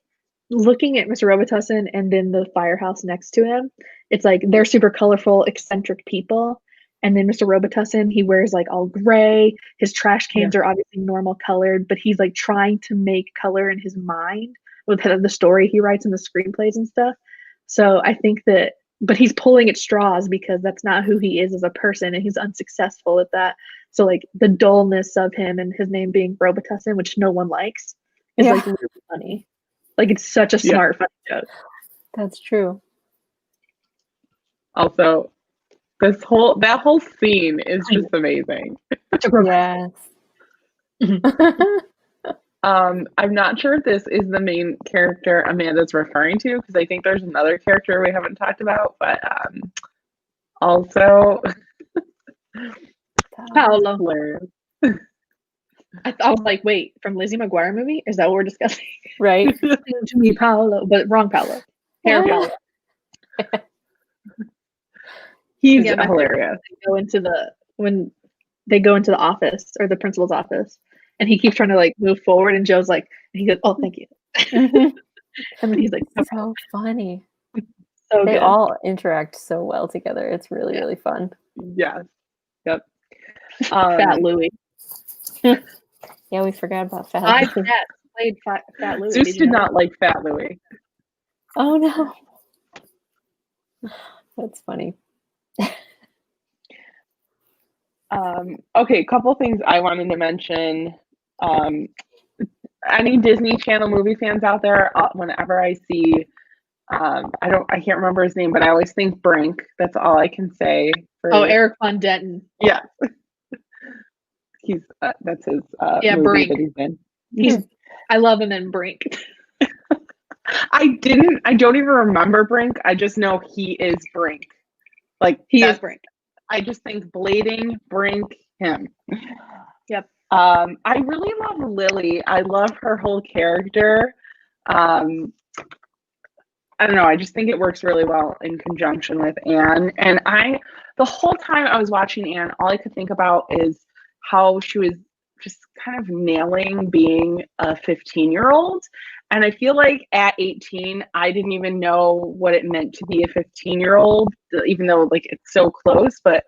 Speaker 3: looking at Mr. Robitussin and then the firehouse next to him. It's like they're super colorful, eccentric people. And then Mr. Robitussin, he wears like all gray. His trash cans are obviously normal colored, but he's like trying to make color in his mind with the story he writes in the screenplays and stuff. So I think that, but he's pulling at straws because that's not who he is as a person, and he's unsuccessful at that. So like the dullness of him and his name being Robitussin, which no one likes, is like really funny. Like it's such a smart, funny joke.
Speaker 2: That's true.
Speaker 1: Also, that whole scene is just amazing.
Speaker 2: Yes.
Speaker 1: I'm not sure if this is the main character Amanda's referring to because I think there's another character we haven't talked about, but also
Speaker 3: Paolo.
Speaker 1: hilarious.
Speaker 3: I was like, wait, from Lizzie McGuire movie? Is that what we're discussing?
Speaker 2: Right.
Speaker 3: To me, Paolo, but wrong Paolo. Hair Paolo.
Speaker 1: He's
Speaker 3: Yeah, my
Speaker 1: hilarious.
Speaker 3: when they go into the office or the principal's office, and he keeps trying to like move forward, and Joe's like, and he goes, "Oh, thank you,"
Speaker 2: Mhm.
Speaker 3: and then he's like, "No problem."
Speaker 2: So funny.
Speaker 3: So
Speaker 2: They
Speaker 3: good.
Speaker 2: all interact so well together. It's really,
Speaker 3: Yeah.
Speaker 2: really fun.
Speaker 1: Yes. Yep.
Speaker 3: Fat Louie.
Speaker 2: Yeah, we forgot about Fat
Speaker 3: I
Speaker 2: Louie.
Speaker 3: played Fat Louie.
Speaker 1: Zeus
Speaker 3: you
Speaker 1: did
Speaker 3: know
Speaker 1: not like Fat Louie.
Speaker 2: Oh no. That's funny.
Speaker 1: Okay, a couple things I wanted to mention. Any Disney Channel movie fans out there, whenever I see, I can't remember his name, but I always think Brink. That's all I can say.
Speaker 3: that? Oh, Eric Von Denton.
Speaker 1: Yeah. That's his
Speaker 3: Yeah,
Speaker 1: movie
Speaker 3: Brink.
Speaker 1: that he's in.
Speaker 3: I love him in Brink.
Speaker 1: I don't even remember Brink. I just know he is Brink. Like
Speaker 3: He is Brink.
Speaker 1: I just think blading, Brink, him.
Speaker 3: Yep.
Speaker 1: I really love Lily. I love her whole character. I don't know. I just think it works really well in conjunction with Anne. And the whole time I was watching Anne, all I could think about is how she was just kind of nailing being a 15-year-old. And I feel like at 18, I didn't even know what it meant to be a 15-year-old, even though like it's so close. But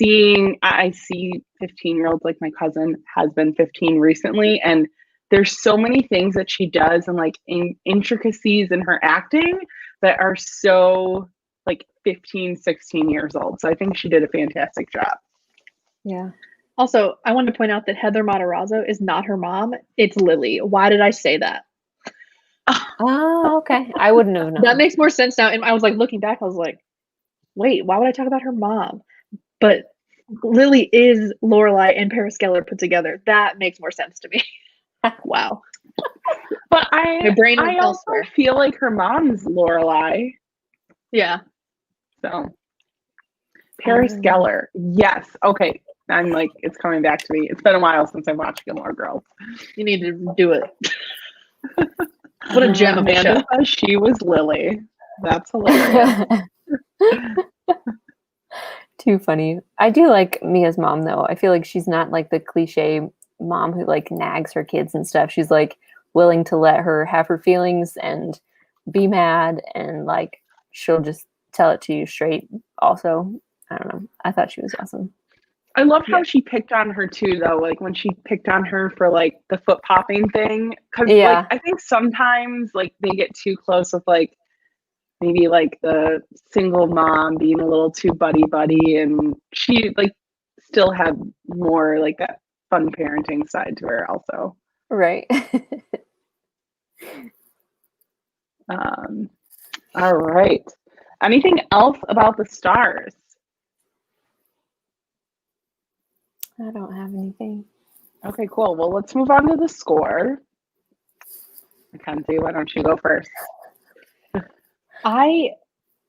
Speaker 1: I see 15-year-olds, like my cousin has been 15 recently, and there's so many things that she does and like intricacies in her acting that are so like 15, 16 years old. So I think she did a fantastic job.
Speaker 2: Yeah.
Speaker 3: Also, I want to point out that Heather Matarazzo is not her mom. It's Lily. Why did I say that?
Speaker 2: Oh, okay. I wouldn't have known.
Speaker 3: That makes more sense now. And I was like, looking back, I was like, wait, why would I talk about her mom? But Lily is Lorelai and Paris Geller put together. That makes more sense to me. Wow.
Speaker 1: But
Speaker 3: My brain
Speaker 1: I
Speaker 3: went
Speaker 1: also
Speaker 3: elsewhere.
Speaker 1: feel like her mom's Lorelai.
Speaker 3: Yeah.
Speaker 1: So Paris Geller. Yes. Okay. I'm like, it's coming back to me. It's been a while since I've watched Gilmore Girls.
Speaker 3: You need to do it. What a gem of a show.
Speaker 1: Amanda says she was Lily. That's hilarious.
Speaker 2: Too funny. I do like Mia's mom though. I feel like she's not like the cliche mom who like nags her kids and stuff. She's like willing to let her have her feelings and be mad, and like she'll just tell it to you straight. Also, I don't know. I thought she was awesome.
Speaker 1: I love how she picked on her too, though. Like when she picked on her for like the foot popping thing, because like I think sometimes like they get too close with like maybe like the single mom being a little too buddy, and she like still had more like that fun parenting side to her also.
Speaker 2: Right.
Speaker 1: All right. Anything else about the stars?
Speaker 2: I don't have anything.
Speaker 1: Okay, cool. Well, let's move on to the score. MacKenzie, why don't you go first?
Speaker 3: I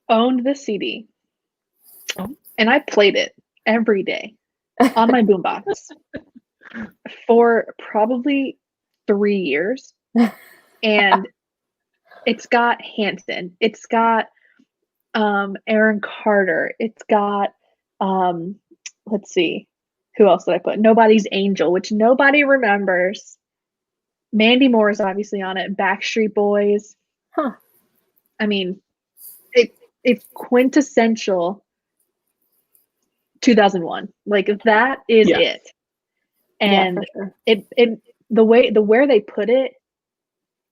Speaker 3: owned the CD and I played it every day on my boombox for probably 3 years. And it's got Hanson. It's got Aaron Carter. It's got let's see. Who else did I put? Nobody's Angel, which nobody remembers. Mandy Moore is obviously on it. Backstreet Boys.
Speaker 2: Huh.
Speaker 3: I mean, it's quintessential 2001. Like that is it. And it the where they put it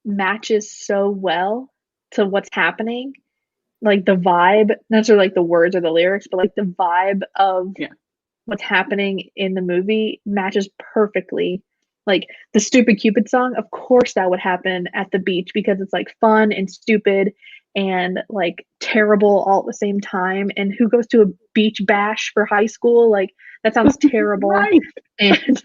Speaker 3: matches so well to what's happening. Like the vibe, not necessarily like the words or the lyrics, but like the vibe of what's happening in the movie matches perfectly. Like the Stupid Cupid song, of course that would happen at the beach because it's like fun and stupid and like terrible all at the same time. And who goes to a beach bash for high school? Like That sounds terrible.
Speaker 1: Right.
Speaker 3: And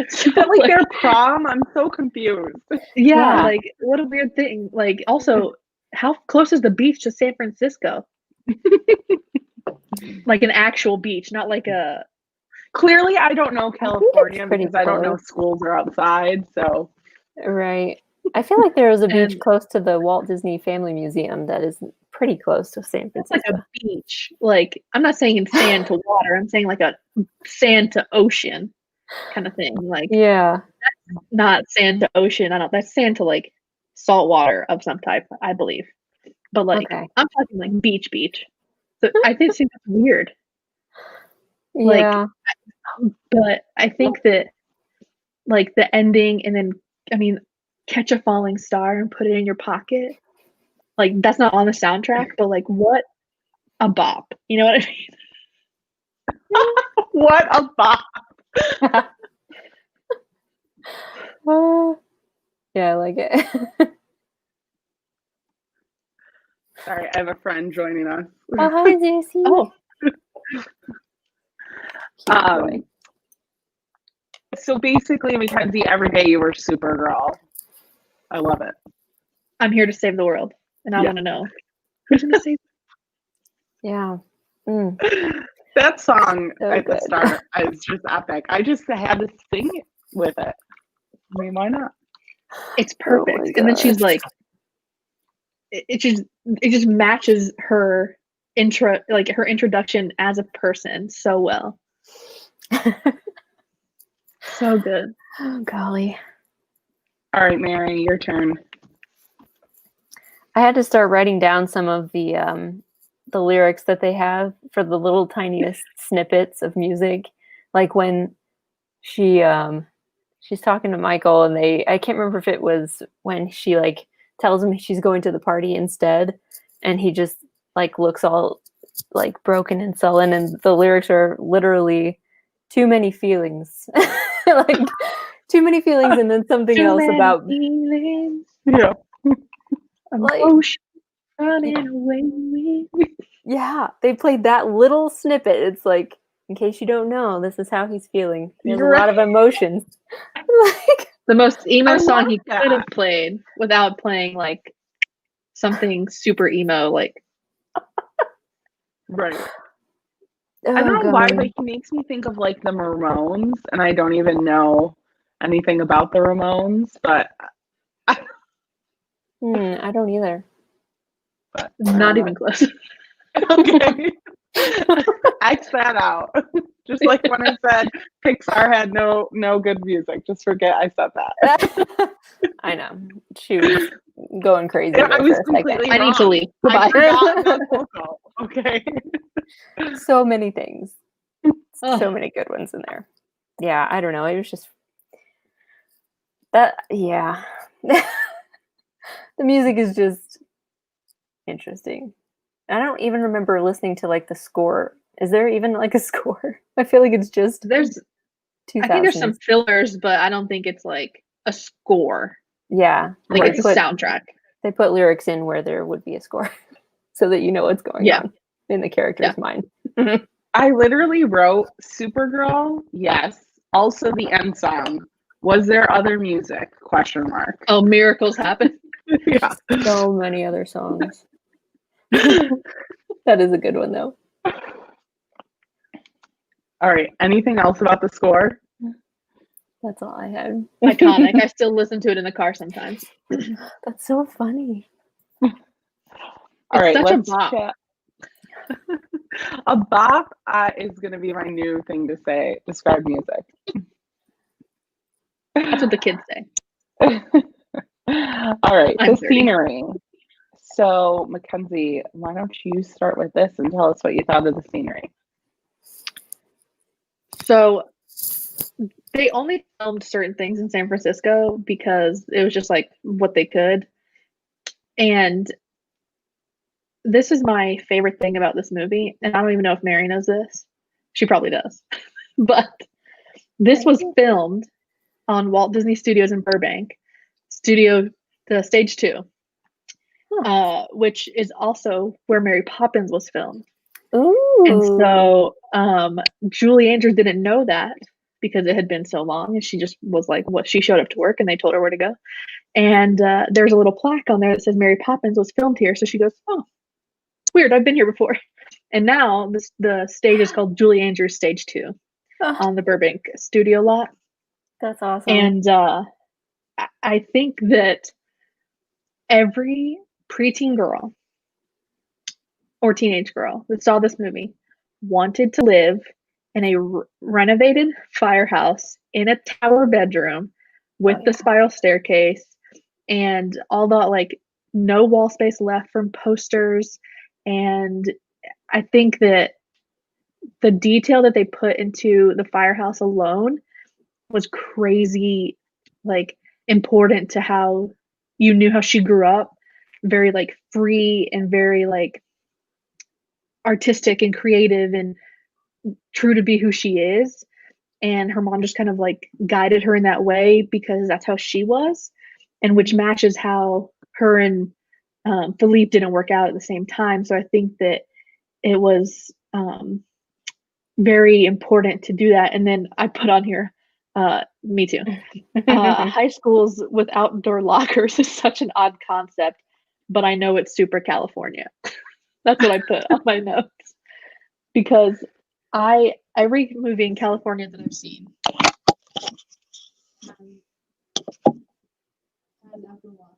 Speaker 1: Is that like their prom? I'm so confused.
Speaker 3: yeah,
Speaker 2: Yeah.
Speaker 3: like what a weird thing. Like also, how close is the beach to San Francisco? Like an actual beach, not like a.
Speaker 1: Clearly, I don't know
Speaker 2: it's
Speaker 1: California
Speaker 2: pretty
Speaker 1: because I don't know
Speaker 2: close.
Speaker 1: schools are outside. So
Speaker 2: Right. I feel like there is a beach
Speaker 3: And
Speaker 2: close to the Walt Disney Family Museum that is pretty close to San
Speaker 3: it's like
Speaker 2: Francisco.
Speaker 3: a beach. Like I'm not saying sand to water. I'm saying like a sand to ocean kind of thing. Like
Speaker 2: Yeah.
Speaker 3: not sand to ocean. I don't. That's sand to like salt water of some type, I believe. But like
Speaker 2: Okay.
Speaker 3: I'm talking like beach. So I think that's weird. Like,
Speaker 2: Yeah.
Speaker 3: but I think that like the ending and then I mean, catch a falling star and put it in your pocket. Like that's not on the soundtrack, but like what a bop. You know what I mean?
Speaker 1: what a bop!
Speaker 2: Yeah, I like it.
Speaker 1: Sorry, I have a friend joining us.
Speaker 2: Oh, hi, Zeusy.
Speaker 3: Oh,
Speaker 2: Cute boy.
Speaker 1: So basically, MacKenzie, every day you were Supergirl. I love it.
Speaker 3: I'm here to save the world, and I
Speaker 1: Yeah.
Speaker 3: want to know who's gonna save.
Speaker 2: Yeah. Mm,
Speaker 1: That song
Speaker 2: so
Speaker 1: at the
Speaker 2: good.
Speaker 1: start is just epic. I just had to sing it with it. I mean, why not?
Speaker 3: It's
Speaker 2: Oh my
Speaker 3: perfect, and then she's
Speaker 2: gosh.
Speaker 3: like, it just matches her intro, like her introduction as a person, so well. So good.
Speaker 2: Oh, golly.
Speaker 1: All right, Mary, your turn.
Speaker 2: I had to start writing down some of the lyrics that they have for the little tiniest snippets of music, like when she's talking to Michael and I can't remember if it was when she like tells him she's going to the party instead, and he just like looks all like broken and sullen, and the lyrics are literally too many feelings, like too many feelings, and then something
Speaker 3: Too
Speaker 2: else
Speaker 3: many
Speaker 2: about
Speaker 3: feelings,
Speaker 1: Yeah.
Speaker 2: like
Speaker 3: emotion running away with me.
Speaker 2: yeah, they played that little snippet. It's like, in case you don't know, this is how he's feeling. He has a
Speaker 1: You're
Speaker 2: lot of emotions. Like,
Speaker 3: The most emo
Speaker 1: I
Speaker 3: song
Speaker 1: love
Speaker 3: he
Speaker 1: that.
Speaker 3: could have played without playing like something super emo. Like
Speaker 1: Right.
Speaker 2: oh,
Speaker 1: I don't know
Speaker 2: God.
Speaker 1: why, but he makes me think of like the Ramones, and I don't even know anything about the Ramones, but
Speaker 2: I don't either.
Speaker 3: not even close.
Speaker 1: okay. X that out. Just like when I said Pixar had no good music. Just forget I said that.
Speaker 2: I know. She was going crazy
Speaker 1: I
Speaker 2: there
Speaker 1: was
Speaker 2: for a second.
Speaker 1: completely
Speaker 3: I need to
Speaker 1: wrong.
Speaker 3: leave.
Speaker 1: I
Speaker 3: Goodbye.
Speaker 1: forgot that vocal. Okay.
Speaker 2: So many things.
Speaker 3: Oh.
Speaker 2: So many good ones in there. Yeah, I don't know. It was just that. Yeah. The music is just interesting. I don't even remember listening to like the score. Is there even like a score? I feel like it's just
Speaker 3: There's, I think there's some
Speaker 2: 2000s.
Speaker 3: fillers, but I don't think it's like a score.
Speaker 2: Yeah,
Speaker 3: Like
Speaker 1: Right.
Speaker 3: it's a soundtrack.
Speaker 2: they put lyrics in where there would be a score, so that you know what's going
Speaker 3: Yeah.
Speaker 2: on in the character's mind.
Speaker 1: I literally wrote Supergirl. Yes. Also the end song. Was there other music? Question mark.
Speaker 3: Oh, miracles happen.
Speaker 1: Yeah.
Speaker 2: So many other songs. That is a good one though.
Speaker 1: All right. Anything else about the score?
Speaker 2: That's all I had.
Speaker 3: Iconic. I still listen to it in the car sometimes.
Speaker 2: That's so funny.
Speaker 1: All right.
Speaker 3: Such a
Speaker 1: Let's
Speaker 3: bop.
Speaker 1: chat. A bop is going to be my new thing to say. Describe music.
Speaker 3: That's what the kids say.
Speaker 1: All right.
Speaker 3: I'm
Speaker 1: The
Speaker 3: 30.
Speaker 1: scenery. So, MacKenzie, why don't you start with this and tell us what you thought of the scenery?
Speaker 3: So they only filmed certain things in San Francisco because it was just like what they could. And this is my favorite thing about this movie. And I don't even know if Mary knows this. She probably does. But this was filmed on Walt Disney Studios in Burbank, the Stage 2, which is also where Mary Poppins was filmed.
Speaker 2: Ooh.
Speaker 3: And so Julie Andrews didn't know that because it had been so long, and she just was like, what? She showed up to work and they told her where to go. And there's a little plaque on there that says Mary Poppins was filmed here. So she goes, oh, weird, I've been here before. And now the stage is called Julie Andrews Stage 2 on the Burbank studio lot.
Speaker 2: That's awesome.
Speaker 3: And I think that every preteen girl or teenage girl that saw this movie wanted to live in a renovated firehouse in a tower bedroom with the spiral staircase and all the like no wall space left from posters. And I think that the detail that they put into the firehouse alone was crazy, like important to how you knew how she grew up, very like free and very like artistic and creative and true to be who she is. And her mom just kind of like guided her in that way because that's how she was, and which matches how her and Philippe didn't work out at the same time. So I think that it was very important to do that. And then I put on here, me too. High schools with outdoor lockers is such an odd concept, but I know it's super California. That's what I put on my notes. Because every movie in California that I've seen has outdoor lockers.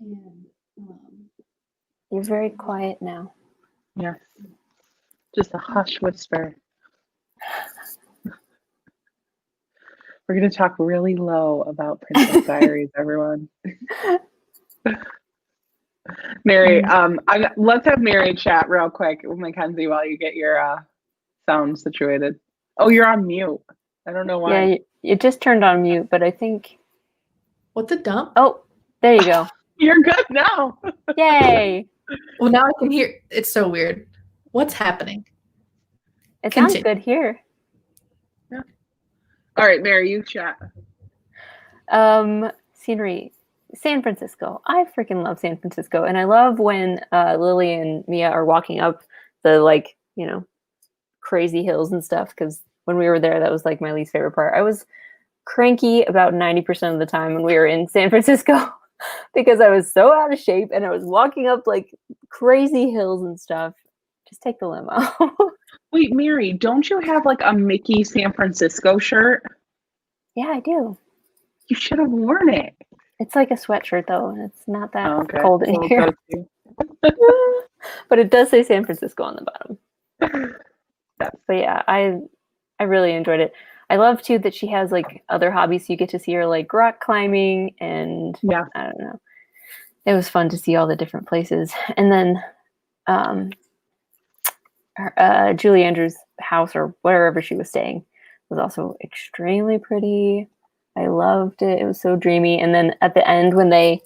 Speaker 3: And
Speaker 2: You're very quiet now.
Speaker 1: Yes. Just a hush whisper. We're going to talk really low about Princess Diaries, everyone. Mary, let's have Mary chat real quick with MacKenzie while you get your sound situated. Oh, you're on mute. I don't know why.
Speaker 2: Yeah, it just turned on mute, but I think...
Speaker 4: What the dump?
Speaker 2: Oh, there you go.
Speaker 1: You're good now.
Speaker 2: Yay.
Speaker 4: Well, now I can hear. It's so weird. What's happening?
Speaker 2: It sounds
Speaker 4: Continue.
Speaker 2: good here.
Speaker 1: Yeah. All right, Mary, you chat.
Speaker 2: Scenery. San Francisco. I freaking love San Francisco. And I love when Lily and Mia are walking up the, like, you know, crazy hills and stuff. Because when we were there, that was like my least favorite part. I was cranky about 90% of the time when we were in San Francisco because I was so out of shape and I was walking up like crazy hills and stuff. Just take the limo.
Speaker 1: Wait, Mary, don't you have like a Mickey San Francisco shirt?
Speaker 2: Yeah, I do.
Speaker 1: You should have worn it.
Speaker 2: It's like a sweatshirt though. It's not that
Speaker 1: Okay.
Speaker 2: cold in
Speaker 1: Well,
Speaker 2: here.
Speaker 1: toasty.
Speaker 2: But it does say San Francisco on the bottom. But yeah, I really enjoyed it. I love too that she has like other hobbies. So you get to see her like rock climbing and
Speaker 1: Yeah.
Speaker 2: I don't know. It was fun to see all the different places. And then Julie Andrews' house or wherever she was staying was also extremely pretty. I loved it. It was so dreamy. And then at the end when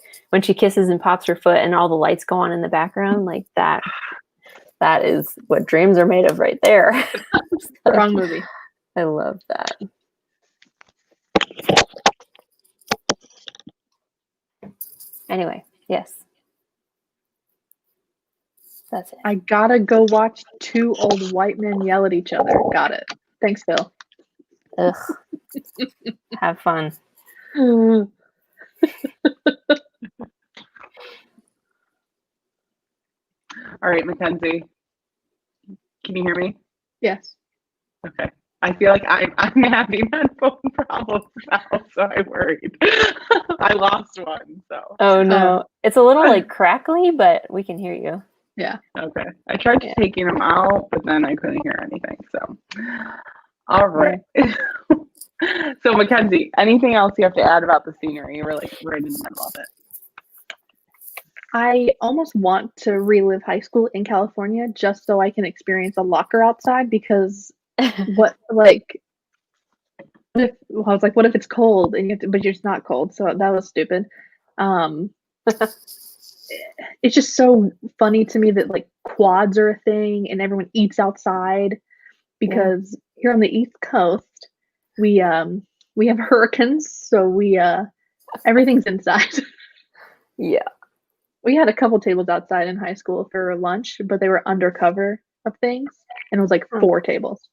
Speaker 2: she kisses and pops her foot and all the lights go on in the background, like that is what dreams are made of right there.
Speaker 3: Wrong movie.
Speaker 2: I love that. Anyway, yes. That's it.
Speaker 3: I gotta go watch two old white men yell at each other. Got it. Thanks, Phil.
Speaker 2: Ugh. Have fun.
Speaker 1: All right, MacKenzie. Can you hear me?
Speaker 3: Yes.
Speaker 1: Okay. I feel like I'm having headphone problems now, so I worried. I lost one, so.
Speaker 2: Oh no. It's a little like crackly, but we can hear you.
Speaker 3: Yeah.
Speaker 1: Okay. I tried taking them out, but then I couldn't hear anything, so. All right. So MacKenzie, anything else you have to add about the scenery? You were like right in the middle of it.
Speaker 3: I almost want to relive high school in California just so I can experience a locker outside because what if it's cold and but it's not cold, so that was stupid. It's just so funny to me that like quads are a thing and everyone eats outside because here on the East Coast we have hurricanes, so we everything's inside.
Speaker 2: Yeah.
Speaker 3: We had a couple tables outside in high school for lunch, but they were undercover of things, and it was like 4 tables.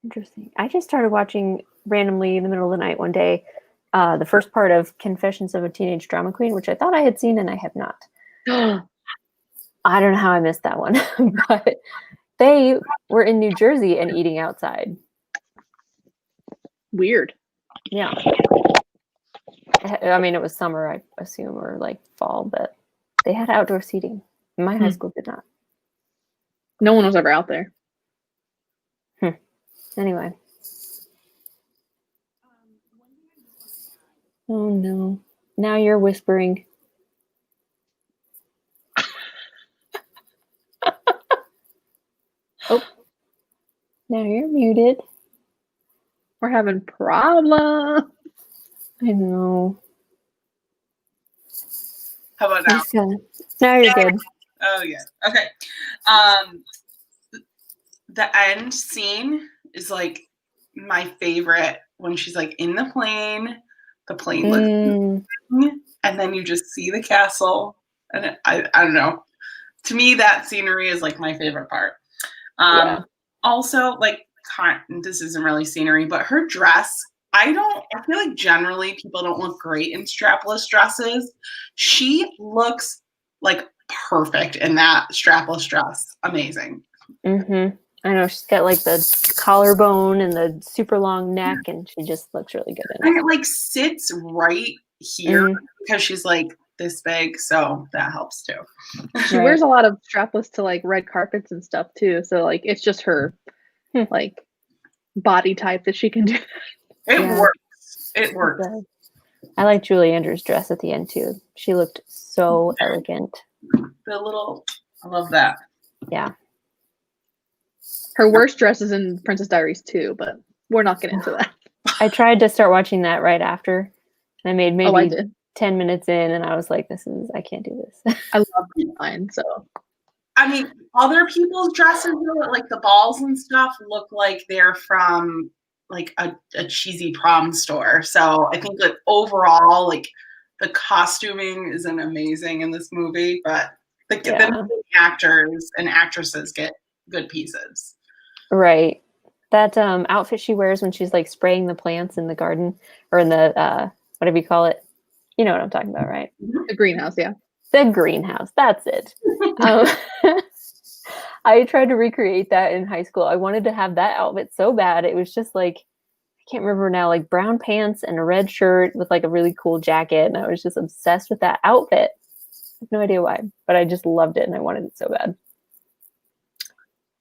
Speaker 2: Interesting. I just started watching randomly in the middle of the night one day the first part of Confessions of a Teenage Drama Queen, which I thought I had seen and I have not. I don't know how I missed that one, but they were in New Jersey and eating outside.
Speaker 3: Weird.
Speaker 2: Yeah. I mean, it was summer, I assume, or like fall, but they had outdoor seating. My high school did not.
Speaker 3: No one was ever out there.
Speaker 2: Anyway. Oh no. Now you're whispering. Oh. Now you're muted.
Speaker 3: We're having problems.
Speaker 2: I know.
Speaker 5: How about now?
Speaker 2: Now you're good.
Speaker 5: Oh yeah. Okay. The end scene is like my favorite when she's like in the plane looks, and then you just see the castle, and I don't know. To me, that scenery is like my favorite part. Also, like, this isn't really scenery, but her dress. I feel like generally people don't look great in strapless dresses. She looks like perfect in that strapless dress. Amazing.
Speaker 2: Mm-hmm. I know, she's got like the collarbone and the super long neck, and she just looks really good in it.
Speaker 5: And it like sits right here because she's like this big, so that helps too.
Speaker 3: She wears a lot of strapless to like red carpets and stuff too, so like it's just her like body type that she can do.
Speaker 5: It works. It works.
Speaker 2: I like Julie Andrews' dress at the end too. She looked so elegant.
Speaker 5: I love that.
Speaker 2: Yeah.
Speaker 3: Her worst dress is in Princess Diaries too, but we're not getting into that.
Speaker 2: I tried to start watching that right after. I made maybe
Speaker 3: did.
Speaker 2: 10 minutes in, and I was like, I can't do this.
Speaker 3: I love mine, so.
Speaker 5: I mean, other people's dresses, like the balls and stuff, look like they're from like a cheesy prom store. So I think that overall, like the costuming isn't amazing in this movie, but the actors and actresses get good pieces.
Speaker 2: Right. That outfit she wears when she's like spraying the plants in the garden or in the whatever you call it. You know what I'm talking about, right?
Speaker 3: The greenhouse, yeah.
Speaker 2: The greenhouse. That's it. I tried to recreate that in high school. I wanted to have that outfit so bad. It was just like, I can't remember now, like brown pants and a red shirt with like a really cool jacket. And I was just obsessed with that outfit. I have no idea why, but I just loved it and I wanted it so bad.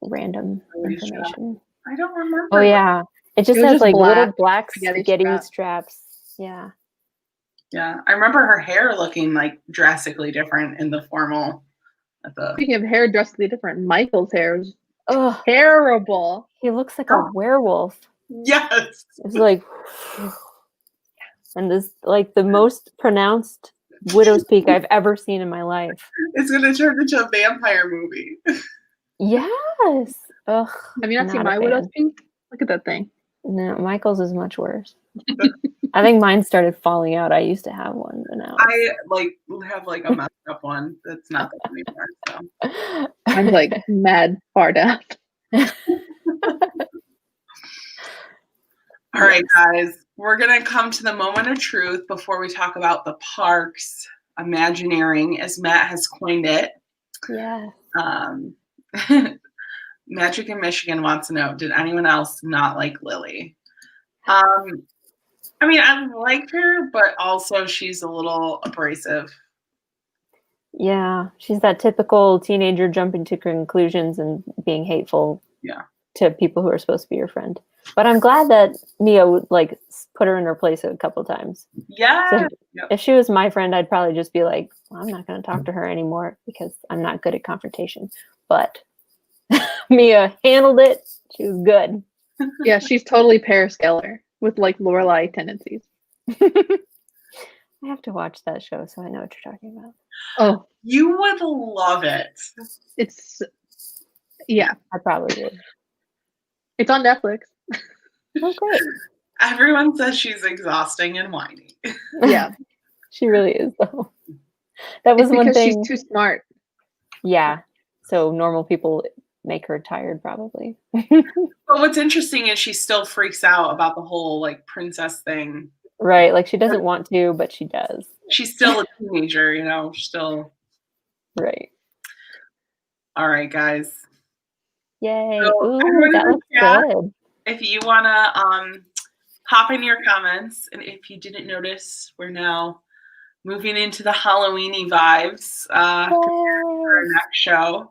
Speaker 2: Random information.
Speaker 5: I don't remember.
Speaker 2: Oh yeah. It just has like little black spaghetti straps. Yeah.
Speaker 5: Yeah. I remember her hair looking like drastically different in the formal.
Speaker 3: Speaking of hair drastically different, Michael's hair is terrible.
Speaker 2: He looks like a werewolf.
Speaker 5: Yes.
Speaker 2: It's like, and this like the most pronounced widow's peak I've ever seen in my life.
Speaker 5: It's gonna turn into a vampire movie.
Speaker 2: Yes. Ugh.
Speaker 3: Have you not seen my widow's peak? Look at that thing.
Speaker 2: No, Michael's is much worse. I think mine started falling out. I used to have one, but now
Speaker 5: I have like a messed up one that's not that anymore. So
Speaker 3: I'm like mad far down.
Speaker 5: All right, guys, we're gonna come to the moment of truth before we talk about the parks Imagineering, as Matt has coined it.
Speaker 2: Yeah.
Speaker 5: Magic in Michigan wants to know, did anyone else not like Lily? I mean, I liked her, but also she's a little abrasive.
Speaker 2: Yeah, she's that typical teenager jumping to conclusions and being hateful to people who are supposed to be your friend. But I'm glad that Mia would like put her in her place a couple of times.
Speaker 5: Yeah.
Speaker 2: So if she was my friend, I'd probably just be like, well, I'm not going to talk to her anymore because I'm not good at confrontation. But Mia handled it. She was good.
Speaker 3: Yeah, she's totally Paris Geller with like Lorelai tendencies.
Speaker 2: I have to watch that show so I know what you're talking about.
Speaker 3: Oh,
Speaker 5: you would love it.
Speaker 3: It's
Speaker 2: I probably would.
Speaker 3: It's on Netflix.
Speaker 2: Oh, great.
Speaker 5: Everyone says she's exhausting and whiny.
Speaker 3: Yeah.
Speaker 2: She really is, though. That was
Speaker 3: It's
Speaker 2: one
Speaker 3: because she's
Speaker 2: thing.
Speaker 3: too smart.
Speaker 2: Yeah. So normal people make her tired, probably.
Speaker 5: But what's interesting is she still freaks out about the whole like princess thing.
Speaker 2: Right. Like she doesn't want to, but she does.
Speaker 5: She's still a teenager, you know, still.
Speaker 2: Right.
Speaker 5: All right, guys.
Speaker 2: Yay.
Speaker 5: So,
Speaker 2: Ooh,
Speaker 5: everyone in
Speaker 2: that
Speaker 5: the
Speaker 2: looks
Speaker 5: chat,
Speaker 2: good.
Speaker 5: if you want to hop in your comments, and if you didn't notice, we're now moving into the Halloweeny vibes for our
Speaker 2: Yay.
Speaker 5: next show.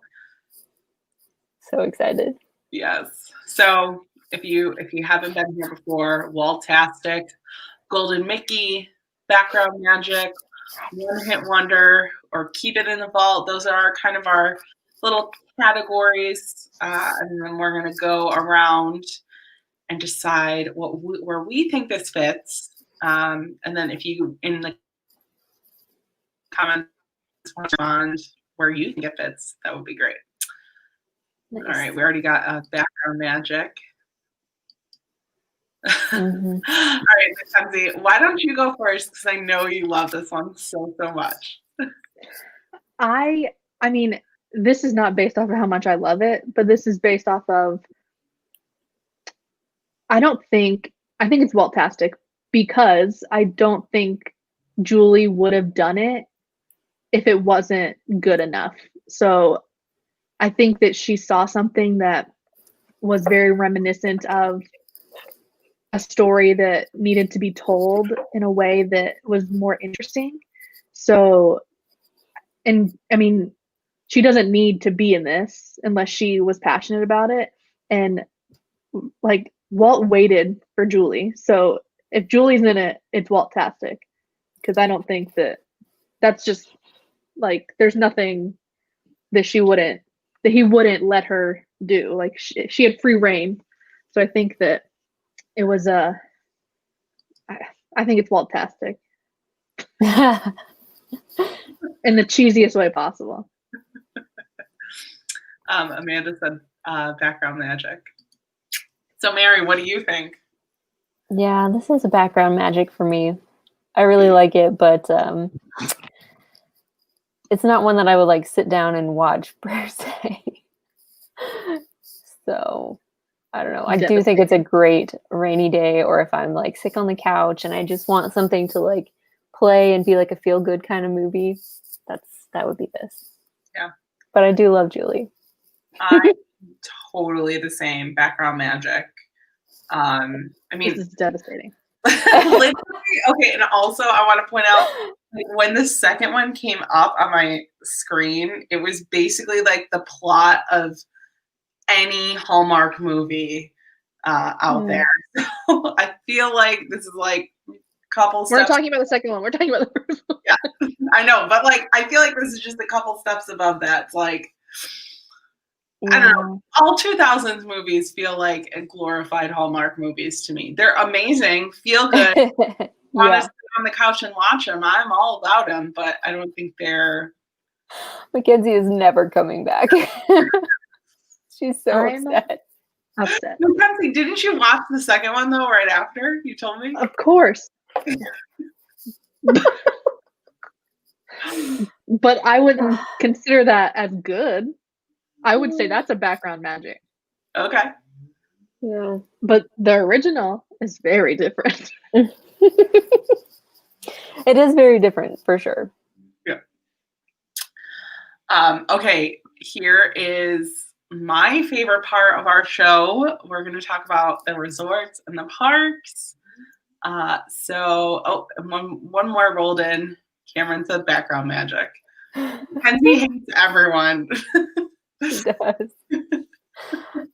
Speaker 2: So excited.
Speaker 5: Yes. So if you haven't been here before, Waltastic, Golden Mickey, Background Magic, One Hit Wonder, or Keep It in the Vault. Those are kind of our little categories, and then we're going to go around and decide where we think this fits. And then if you in the comments respond where you think it fits, that would be great.
Speaker 2: Nice.
Speaker 5: All right, we already got Background Magic.
Speaker 2: Mm-hmm.
Speaker 5: All right, MacKenzie, why don't you go first? Because I know you love this one so much.
Speaker 3: I mean, this is not based off of how much I love it, but this is based off of I think it's Waltastic because I don't think Julie would have done it if it wasn't good enough. So I think that she saw something that was very reminiscent of a story that needed to be told in a way that was more interesting. So, and I mean, she doesn't need to be in this unless she was passionate about it. And like Walt waited for Julie. So if Julie's in it, it's Waltastic. Because I don't think that's just like there's nothing that he wouldn't let her do. Like she had free reign. So I think that it was I think it's Waltastic in the cheesiest way possible.
Speaker 5: Amanda said Background Magic. So Mary, what do you think?
Speaker 2: Yeah, this is a Background Magic for me. I really like it, but it's not one that I would like sit down and watch per se. So I don't know. I do think it's a great rainy day, or if I'm like sick on the couch and I just want something to like play and be like a feel good kind of movie. That would be this.
Speaker 5: Yeah.
Speaker 2: But I do love Julie.
Speaker 5: I'm totally the same. Background Magic. I mean,
Speaker 3: this is devastating.
Speaker 5: literally, okay, and also I want to point out, like, when the second one came up on my screen, it was basically like the plot of any Hallmark movie out there. So I feel like this is like a couple steps.
Speaker 3: We're not talking about the second one. We're talking about the first one.
Speaker 5: Yeah, I know, but like I feel like this is just a couple steps above that. It's like I don't know. All 2000s movies feel like glorified Hallmark movies to me. They're amazing, feel good. Want to sit on the couch and watch them. I'm all about them, but I don't think they're.
Speaker 2: MacKenzie is never coming back. She's so upset.
Speaker 5: MacKenzie, didn't you watch the second one though right after? You told me?
Speaker 3: Of course. But I wouldn't consider that as good. I would say that's a Background Magic.
Speaker 5: Okay.
Speaker 2: Yeah.
Speaker 3: But the original is very different.
Speaker 2: It is very different for sure.
Speaker 5: Yeah. Okay, here is my favorite part of our show. We're going to talk about the resorts and the parks. One more rolled in. Cameron said Background Magic. Kenzie hates everyone.
Speaker 2: She does.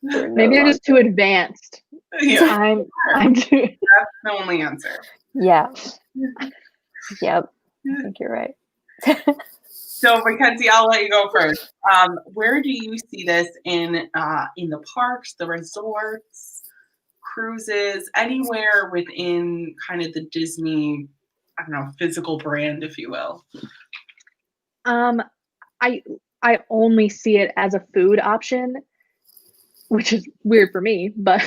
Speaker 3: Maybe I'm just too advanced.
Speaker 5: Yeah.
Speaker 3: I'm too.
Speaker 5: That's the only answer.
Speaker 2: Yeah. Yep. I think you're right.
Speaker 5: So, MacKenzie, I'll let you go first. Where do you see this in the parks, the resorts, cruises, anywhere within kind of the Disney, I don't know, physical brand, if you will?
Speaker 3: I only see it as a food option, which is weird for me, but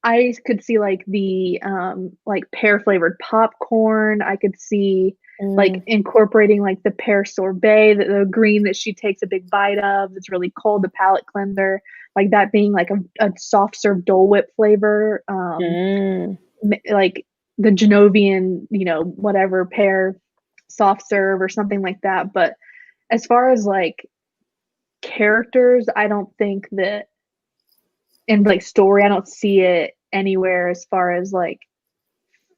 Speaker 3: I could see like the like pear flavored popcorn. I could see like incorporating like the pear sorbet, the green that she takes a big bite of, it's really cold, the palate cleanser, like that being like a soft serve Dole Whip flavor, like the Genovian, whatever pear soft serve or something like that. But as far as like characters, I don't think that in like story, I don't see it anywhere as far as like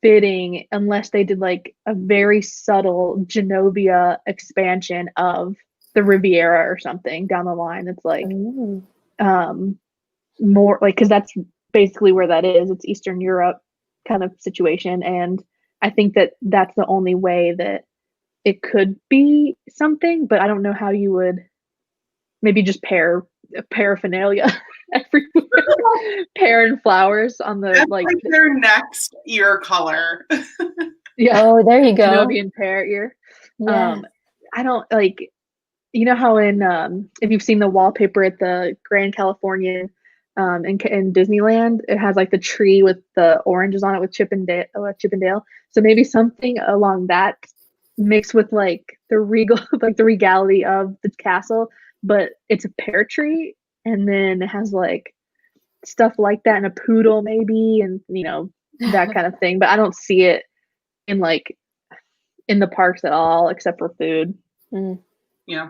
Speaker 3: fitting unless they did like a very subtle Genovia expansion of the Riviera or something down the line. It's like more like, because that's basically where that is. It's Eastern Europe kind of situation, and I think that that's the only way that it could be something. But I don't know how you would maybe just paraphernalia everywhere, pear and flowers on the
Speaker 5: That's like their next ear color.
Speaker 3: Yeah.
Speaker 2: Oh, there you go.
Speaker 3: Genovian pear ear.
Speaker 2: Yeah.
Speaker 3: I don't like, how in if you've seen the wallpaper at the Grand Californian in Disneyland, it has like the tree with the oranges on it with Chippendale. So maybe something along that mixed with like the regality of the castle, but it's a pear tree, and then it has like stuff like that, and a poodle maybe, and that kind of thing. But I don't see it in the parks at all, except for food.
Speaker 5: Yeah.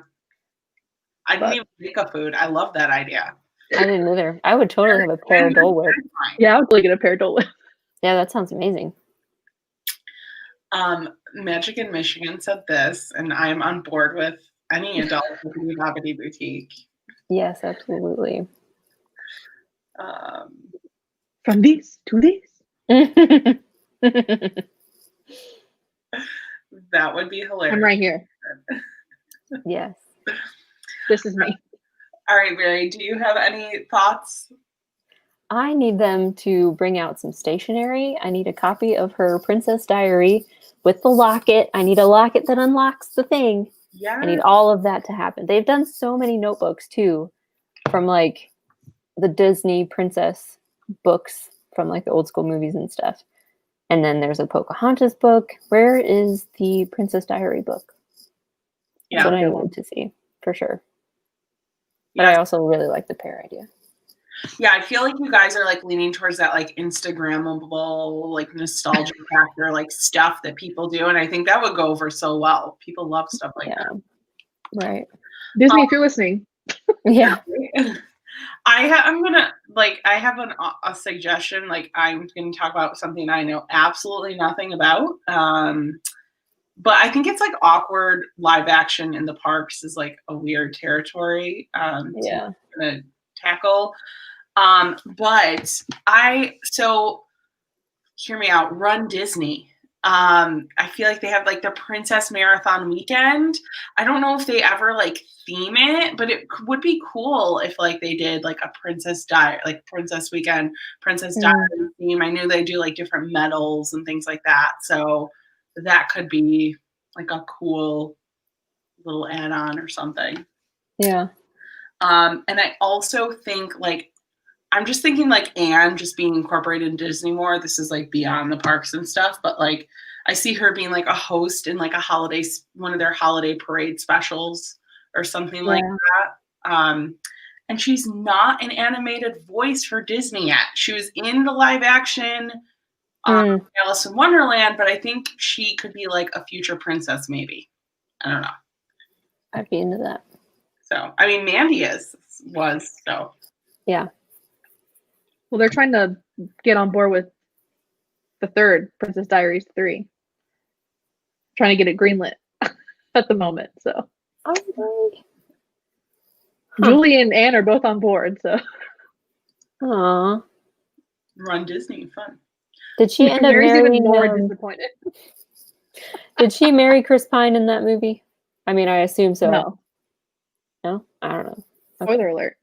Speaker 5: I didn't even think of food. I love that idea.
Speaker 2: I didn't either. I would totally have a pear Dole Whip.
Speaker 3: Yeah, I would really get a pear Dole Whip.
Speaker 2: Yeah, that sounds amazing.
Speaker 5: Magic in Michigan said this, and I'm on board with any adult Bibbidi Boutique.
Speaker 2: Yes, absolutely.
Speaker 3: From this to this.
Speaker 5: That would be hilarious.
Speaker 3: I'm right here.
Speaker 2: Yes.
Speaker 3: This is me.
Speaker 5: All right, Mary, do you have any thoughts?
Speaker 2: I need them to bring out some stationery. I need a copy of her Princess Diary with the locket. I need a locket that unlocks the thing.
Speaker 5: Yeah.
Speaker 2: I need all of that to happen. They've done so many notebooks too, from like the Disney princess books from like the old school movies and stuff. And then there's a Pocahontas book. Where is the Princess Diary book? That's what I need to see for sure. But I also really like the pear idea.
Speaker 5: Yeah, I feel like you guys are like leaning towards that like Instagrammable, like nostalgia factor, like stuff that people do, and I think that would go over so well. People love stuff like that.
Speaker 2: Right.
Speaker 3: Disney, if you're listening.
Speaker 2: Yeah.
Speaker 5: I have a suggestion. Like, I'm going to talk about something I know absolutely nothing about. But I think it's like awkward live action in the parks is like a weird territory to tackle. But hear me out. Run Disney. I feel like they have like the Princess Marathon weekend. I don't know if they ever like theme it, but it would be cool if like they did like a Princess Weekend, Princess Diary theme. I knew they do like different medals and things like that. So that could be like a cool little add-on or something.
Speaker 2: Yeah.
Speaker 5: And I also think I'm just thinking like Anne just being incorporated in Disney more. This is like beyond the parks and stuff, but like I see her being like a host in like one of their holiday parade specials or something like that. And she's not an animated voice for Disney yet. She was in the live action Alice in Wonderland, but I think she could be like a future princess maybe. I don't know.
Speaker 2: I'd be into that.
Speaker 5: So, I mean, Mandy was.
Speaker 2: Yeah.
Speaker 3: Well, they're trying to get on board with the third Princess Diaries 3. Trying to get it greenlit at the moment. So Julie and Anne are both on board. So
Speaker 2: Aww.
Speaker 5: Run Disney, fun.
Speaker 2: Did she end up marrying?
Speaker 3: Even more disappointed.
Speaker 2: Did she marry Chris Pine in that movie? I mean, I assume so. No, I don't know. Okay.
Speaker 3: Spoiler alert.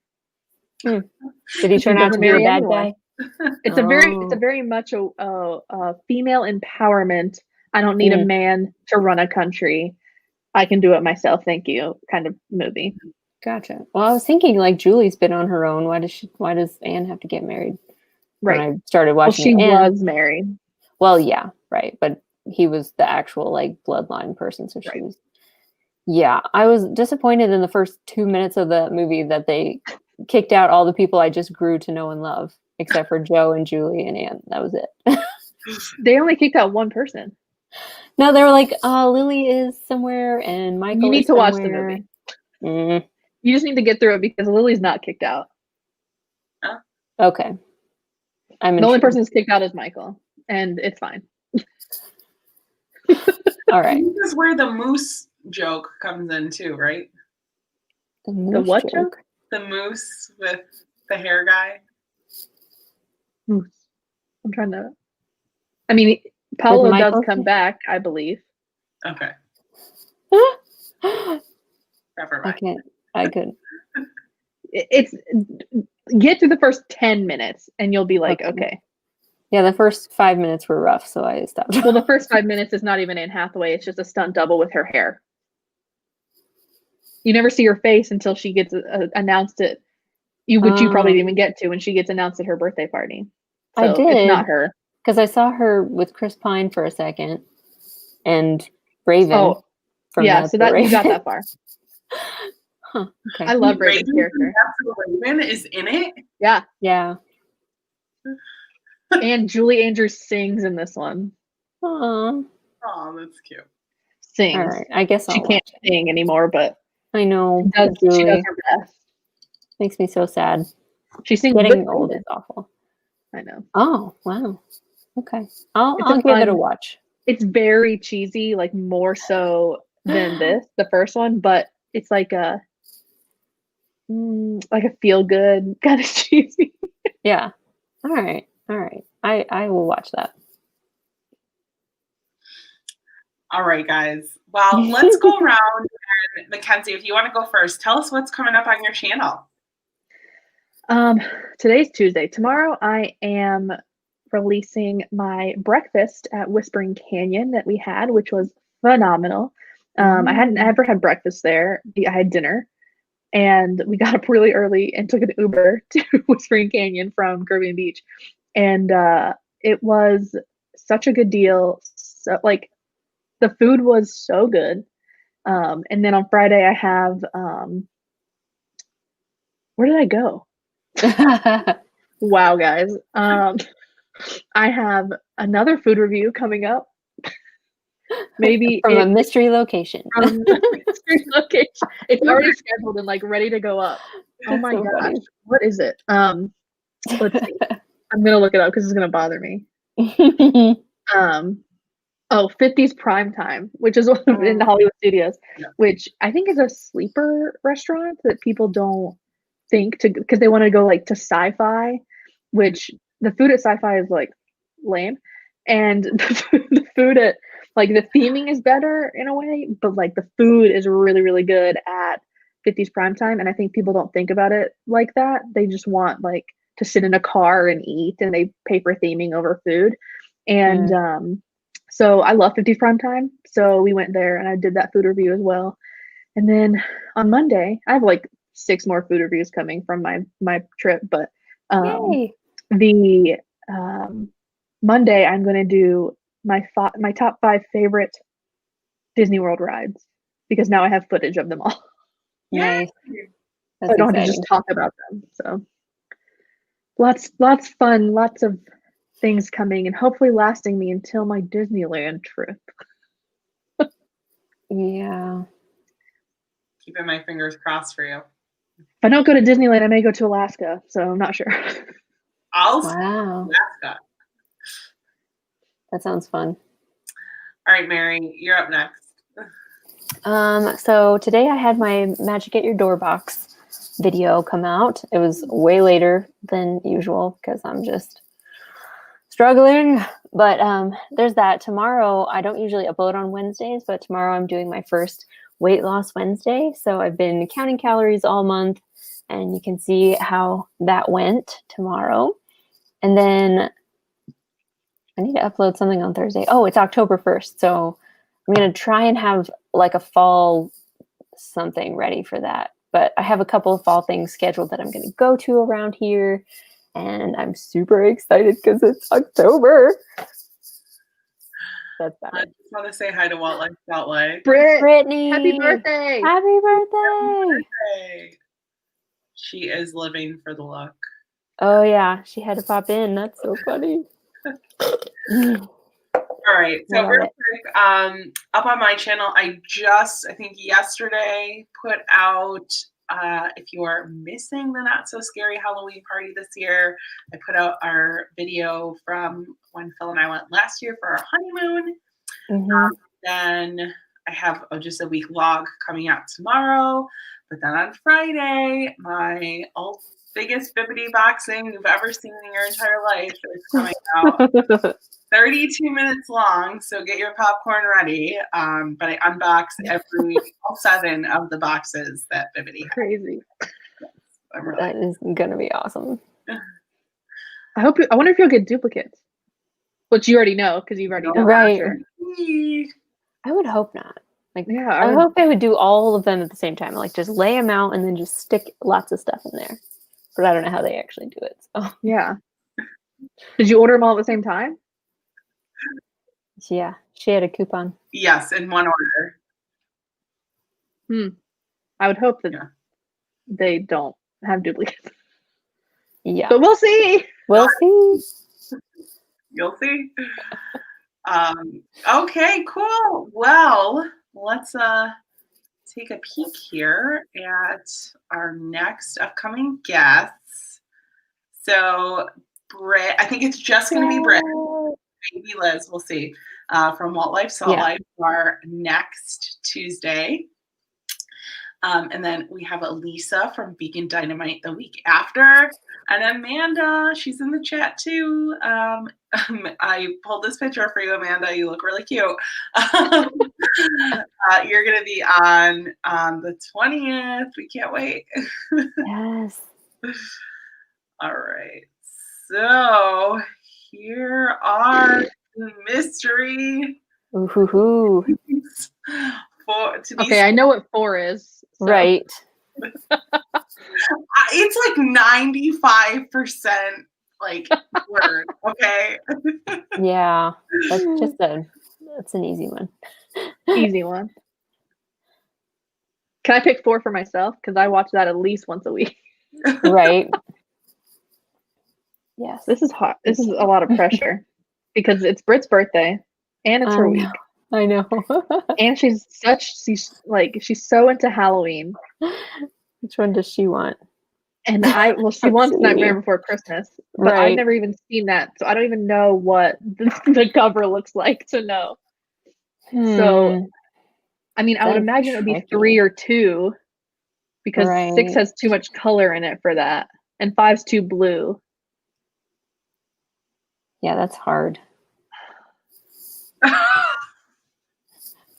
Speaker 2: Did he turn out to be a bad guy?
Speaker 3: It's a very much a female empowerment. I don't need a man to run a country. I can do it myself. Thank you. Kind of movie.
Speaker 2: Gotcha. Well, I was thinking like Julie's been on her own. Why does Anne have to get married?
Speaker 3: Right.
Speaker 2: When I started watching,
Speaker 3: she was married.
Speaker 2: Well, yeah, right. But he was the actual like bloodline person. So she
Speaker 3: Right.
Speaker 2: was. Yeah, I was disappointed in the first 2 minutes of the movie that they kicked out all the people I just grew to know and love, except for Joe and Julie and Anne. That was it.
Speaker 3: They only kicked out one person.
Speaker 2: No, they were like, Lily is somewhere and Michael
Speaker 3: You need
Speaker 2: is
Speaker 3: to watch the
Speaker 2: somewhere.
Speaker 3: movie. You just need to get through it because Lily's not kicked out.
Speaker 2: Okay.
Speaker 3: The only
Speaker 2: intrigued.
Speaker 3: person who's kicked out is Michael, and it's fine.
Speaker 2: All right.
Speaker 5: This is where the moose joke comes in too, right?
Speaker 3: The
Speaker 2: moose
Speaker 3: what joke?
Speaker 5: The moose with the hair guy.
Speaker 3: Moose. I'm trying to. I mean, Paolo does
Speaker 2: Michael?
Speaker 3: come back, I believe.
Speaker 5: Okay. Never
Speaker 2: I
Speaker 5: mind.
Speaker 2: can't. I couldn't.
Speaker 3: It's get through the first 10 minutes, and you'll be like,
Speaker 2: Okay.
Speaker 3: okay.
Speaker 2: Yeah, the first 5 minutes were rough, so I stopped.
Speaker 3: Well, the first 5 minutes is not even Anne Hathaway. It's just a stunt double with her hair. You never see her face until she gets announced at which you probably didn't even get to when she gets announced at her birthday party. So
Speaker 2: I did.
Speaker 3: It's not her.
Speaker 2: Because I saw her with Chris Pine for a second, and Raven.
Speaker 3: Oh,
Speaker 2: from
Speaker 3: yeah.
Speaker 2: That's
Speaker 3: So
Speaker 2: the
Speaker 3: that you
Speaker 2: Raven.
Speaker 3: got that far.
Speaker 2: Huh. Okay.
Speaker 3: I love Raven's character.
Speaker 5: Raven is in it.
Speaker 3: Yeah,
Speaker 2: Yeah.
Speaker 3: and Julie Andrews sings in this one.
Speaker 2: Aw.
Speaker 5: Oh, that's cute.
Speaker 3: Sings.
Speaker 2: All right. I guess I'll
Speaker 3: She can't
Speaker 2: watch it.
Speaker 3: sing anymore, but
Speaker 2: I know.
Speaker 3: she does
Speaker 2: Julie.
Speaker 3: her best.
Speaker 2: Makes me so sad.
Speaker 3: She sings
Speaker 2: Getting
Speaker 3: with
Speaker 2: old
Speaker 3: Raven.
Speaker 2: is awful.
Speaker 3: I know.
Speaker 2: Oh, wow. Okay. I'll
Speaker 3: It's a
Speaker 2: give it a
Speaker 3: fun-
Speaker 2: watch.
Speaker 3: It's very cheesy, like more so than the first one, but it's like a feel good kind of cheesy.
Speaker 2: Yeah. All right. All right. I will watch that.
Speaker 5: All right, guys. Well, let's go around. And MacKenzie, if you want to go first, tell us what's coming up on your channel.
Speaker 3: Today's Tuesday. Tomorrow I am releasing my breakfast at Whispering Canyon that we had, which was phenomenal. I hadn't ever had breakfast there. I had dinner, and we got up really early and took an Uber to Whispering Canyon from Caribbean Beach, and it was such a good deal. So, like, the food was so good. And then on Friday I have where did I go? Wow, guys. I have another food review coming up. Maybe
Speaker 2: from a mystery location.
Speaker 3: From a mystery location. It's already scheduled and like ready to go up. Oh
Speaker 2: That's
Speaker 3: my
Speaker 2: so
Speaker 3: gosh.
Speaker 2: funny.
Speaker 3: What is it? Let's see. I'm gonna look it up because it's gonna bother me. 50s Prime Time, which is one in the Hollywood Studios, which I think is a sleeper restaurant that people don't think to, because they want to go like to sci-fi, which the food at sci-fi is like lame, and the food at like the theming is better in a way, but like the food is really really good at 50s Prime Time, and I think people don't think about it like that. They just want like to sit in a car and eat, and they pay for theming over food, and so I love 50s Prime Time. So we went there and I did that food review as well. And then on Monday, I have like 6 more food reviews coming from my trip. But the Monday, I'm going to do my top 5 favorite Disney World rides, because now I have footage of them all.
Speaker 2: Nice.
Speaker 3: So I don't have to just talk about them. So lots fun, lots of things coming, and hopefully lasting me until my Disneyland trip.
Speaker 2: Yeah.
Speaker 5: Keeping my fingers crossed for you.
Speaker 3: If I don't go to Disneyland, I may go to Alaska, so I'm not sure.
Speaker 2: Wow.
Speaker 5: Alaska.
Speaker 2: That sounds fun.
Speaker 5: All right, Mary, you're up next.
Speaker 2: So today I had my Magic at Your Door box video come out. It was way later than usual because I'm just struggling, but there's that. Tomorrow, I don't usually upload on Wednesdays, but tomorrow I'm doing my first weight loss Wednesday. So I've been counting calories all month, and you can see how that went tomorrow. And then I need to upload something on Thursday. Oh, it's October 1st. So I'm going to try and have like a fall something ready for that. But I have a couple of fall things scheduled that I'm going to go to around here. And I'm super excited because it's October. That's
Speaker 5: I
Speaker 2: better.
Speaker 5: just want to say hi to Wildlife Beltway.
Speaker 2: Brittany,
Speaker 3: Happy birthday!
Speaker 2: Happy birthday!
Speaker 5: Hey. She is living for the look.
Speaker 2: Oh yeah, she had to pop in. That's so funny.
Speaker 5: All right, so
Speaker 2: Love
Speaker 5: real
Speaker 2: it.
Speaker 5: quick, up on my channel, I think yesterday put out, if you are missing the Not So Scary Halloween party this year, I put out our video from when Phil and I went last year for our honeymoon.
Speaker 2: Mhm.
Speaker 5: Then I have just a week log coming out tomorrow. But then on Friday, my biggest bibbity boxing you've ever seen in your entire life is coming out. 32 minutes long, so get your popcorn ready. But I unbox all 7 of the boxes that Bibbidi has.
Speaker 3: Crazy.
Speaker 5: I'm really
Speaker 2: That is gonna be awesome.
Speaker 3: I wonder if you'll get duplicates. Which you already know because you've already done
Speaker 2: Right.
Speaker 3: that. Sure.
Speaker 2: I would hope not. Like,
Speaker 3: Yeah,
Speaker 2: I hope they would do all of them at the same time. Like, just lay them out and then just stick lots of stuff in there. But I don't know how they actually do it. So
Speaker 3: Yeah. Did you order them all at the same time?
Speaker 2: yeah, she had a coupon.
Speaker 5: Yes, in one order.
Speaker 3: I would hope that
Speaker 5: Yeah.
Speaker 3: they don't have duplicates.
Speaker 2: Yeah,
Speaker 3: But we'll see.
Speaker 2: we'll see.
Speaker 5: You'll see. Okay, cool. Well, let's take a peek here at our next upcoming guests. So, Britt, I think it's just going to be Britt. Maybe Liz, we'll see. From Walt Life, Salt Life, our next Tuesday. And then we have Elisa from Beacon Dynamite the week after. And Amanda, she's in the chat too. I pulled this picture for you, Amanda. You look really cute. You're going to be on the 20th. We can't wait.
Speaker 2: Yes.
Speaker 5: All right. So here are the mystery.
Speaker 2: Ooh.
Speaker 3: Okay, I know what 4 is. So.
Speaker 2: Right.
Speaker 5: It's like 95% like word. Okay.
Speaker 2: Yeah. That's an easy one.
Speaker 3: Easy one. Can I pick 4 for myself? Because I watch that at least once a week.
Speaker 2: Right. Yes.
Speaker 3: This is hard. This is a lot of pressure because it's Britt's birthday and it's her week.
Speaker 2: I know.
Speaker 3: And she's so into Halloween.
Speaker 2: Which one does she want?
Speaker 3: And she wants Nightmare Before Christmas, but I've never even seen that, so I don't even know what the cover looks like to know. So, I mean, I would imagine it would be 3 or 2, because 6 has too much color in it for that, and 5's too blue.
Speaker 2: Yeah, that's hard.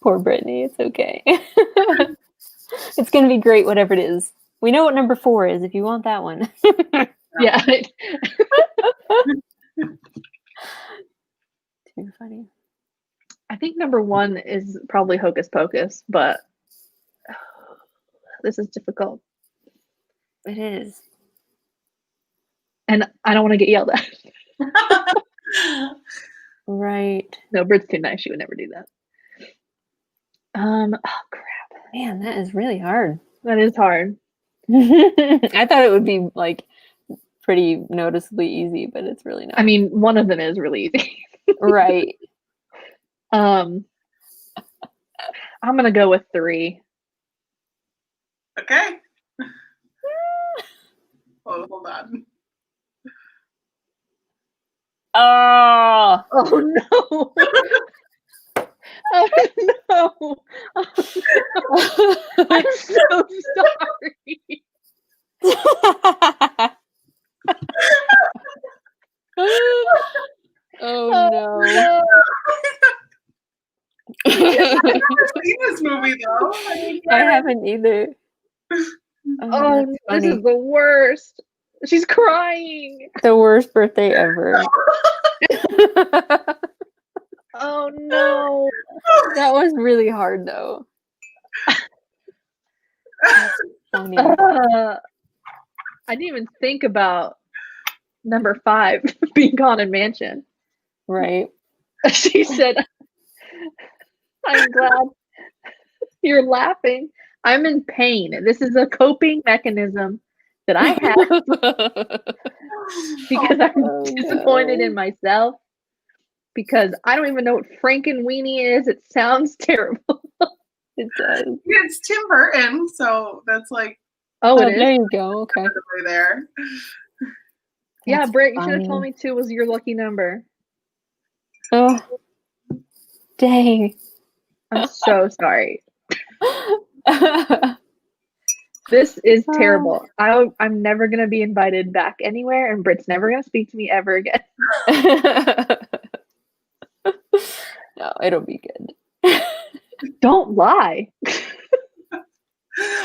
Speaker 2: Poor Brittany. It's okay. It's gonna be great, whatever it is. We know what number 4 is. If you want that one.
Speaker 3: Yeah.
Speaker 2: Too funny.
Speaker 3: I think number 1 is probably Hocus Pocus, but this is difficult.
Speaker 2: It is.
Speaker 3: And I don't want to get yelled at.
Speaker 2: Right.
Speaker 3: No, Britt's too nice. She would never do that. Oh crap.
Speaker 2: Man, that is really hard.
Speaker 3: That is hard.
Speaker 2: I thought it would be like pretty noticeably easy, but it's really not.
Speaker 3: I mean, one of them is really easy.
Speaker 2: Right.
Speaker 3: I'm gonna go with 3.
Speaker 5: Okay. Hold on.
Speaker 2: Oh
Speaker 3: no. Oh no. I'm so sorry.
Speaker 2: Oh no.
Speaker 5: I've never seen this movie though.
Speaker 2: I haven't either.
Speaker 3: Oh, this is the worst. She's crying.
Speaker 2: The worst birthday ever.
Speaker 3: Oh no.
Speaker 2: That was really hard though. That's funny.
Speaker 3: I didn't even think about number 5 being Haunted Mansion.
Speaker 2: Right.
Speaker 3: She said, I'm glad you're laughing. I'm in pain. This is a coping mechanism that I have because I'm disappointed in myself because I don't even know what Frankenweenie is. It sounds terrible.
Speaker 2: It does.
Speaker 5: It's Tim Burton, so that's like
Speaker 3: Oh, it is?
Speaker 2: There you go. Okay.
Speaker 5: right there.
Speaker 3: Yeah,
Speaker 2: That's
Speaker 3: Britt, you should have
Speaker 2: funny.
Speaker 3: told me 2 was your lucky number.
Speaker 2: Oh, dang.
Speaker 3: I'm so sorry. This is terrible. I'm never going to be invited back anywhere, and Britt's never going to speak to me ever again.
Speaker 2: No, it'll be good.
Speaker 3: Don't lie.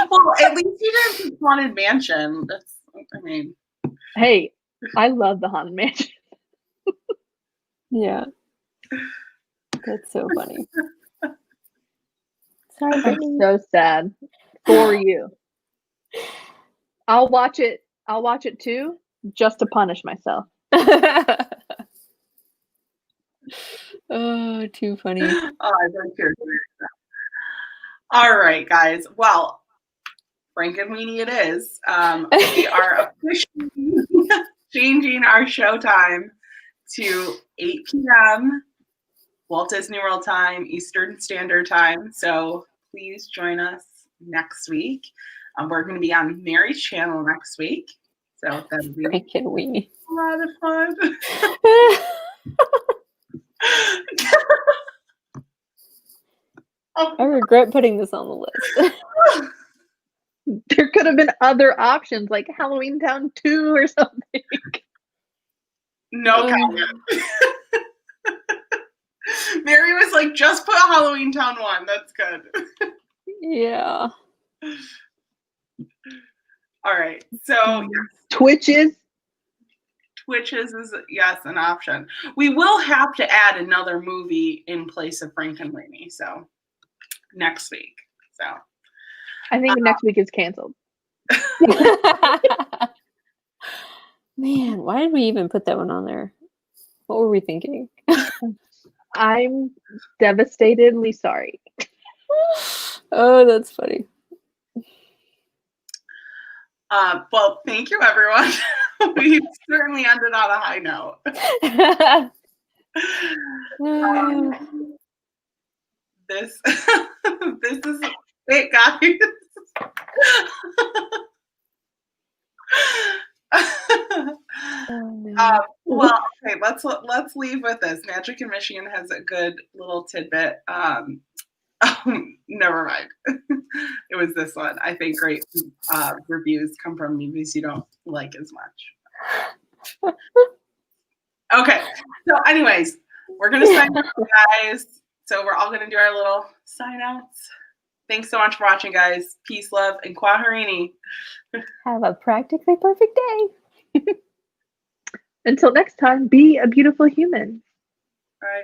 Speaker 5: Well, at least you didn't pick Haunted Mansion. That's, I mean,
Speaker 3: Hey, I love the Haunted Mansion.
Speaker 2: Yeah. That's so funny. Sorry,
Speaker 3: I'm
Speaker 2: Brittany.
Speaker 3: so sad for you. I'll watch it too, just to punish myself.
Speaker 2: Oh, too funny.
Speaker 5: oh, I don't care. All right, guys. Well, Frankenweenie it is. We are officially changing our show time to 8 p.m. Walt Disney World time, Eastern Standard Time. So please join us next week. We're going to be on Mary's channel next week. So that'll be
Speaker 2: Frankenweenie.
Speaker 5: a lot of fun.
Speaker 2: I regret putting this on the list.
Speaker 3: There could have been other options like Halloween Town 2 or something.
Speaker 5: No comment. Mary was like, just put Halloween Town 1. That's good.
Speaker 2: Yeah.
Speaker 5: All right. So yes,
Speaker 3: Twitches.
Speaker 5: Twitches is, yes, an option. We will have to add another movie in place of Frankenweenie. So next week. So
Speaker 3: I think next week is canceled.
Speaker 2: Man, why did we even put that one on there? What were we thinking?
Speaker 3: I'm devastatedly sorry.
Speaker 2: Oh, that's funny.
Speaker 5: well, thank you, everyone. We certainly ended on a high note. This is it, guys. Well, okay, let's leave with this. Magic in Michigan has a good little tidbit. Never mind. It was this one. I think great reviews come from movies you don't like as much. Okay. So anyways, we're going to sign off, guys. So we're all going to do our little sign outs. Thanks so much for watching, guys. Peace, love, and Quaharini.
Speaker 2: Have a practically perfect day.
Speaker 3: Until next time, be a beautiful human.
Speaker 5: All right.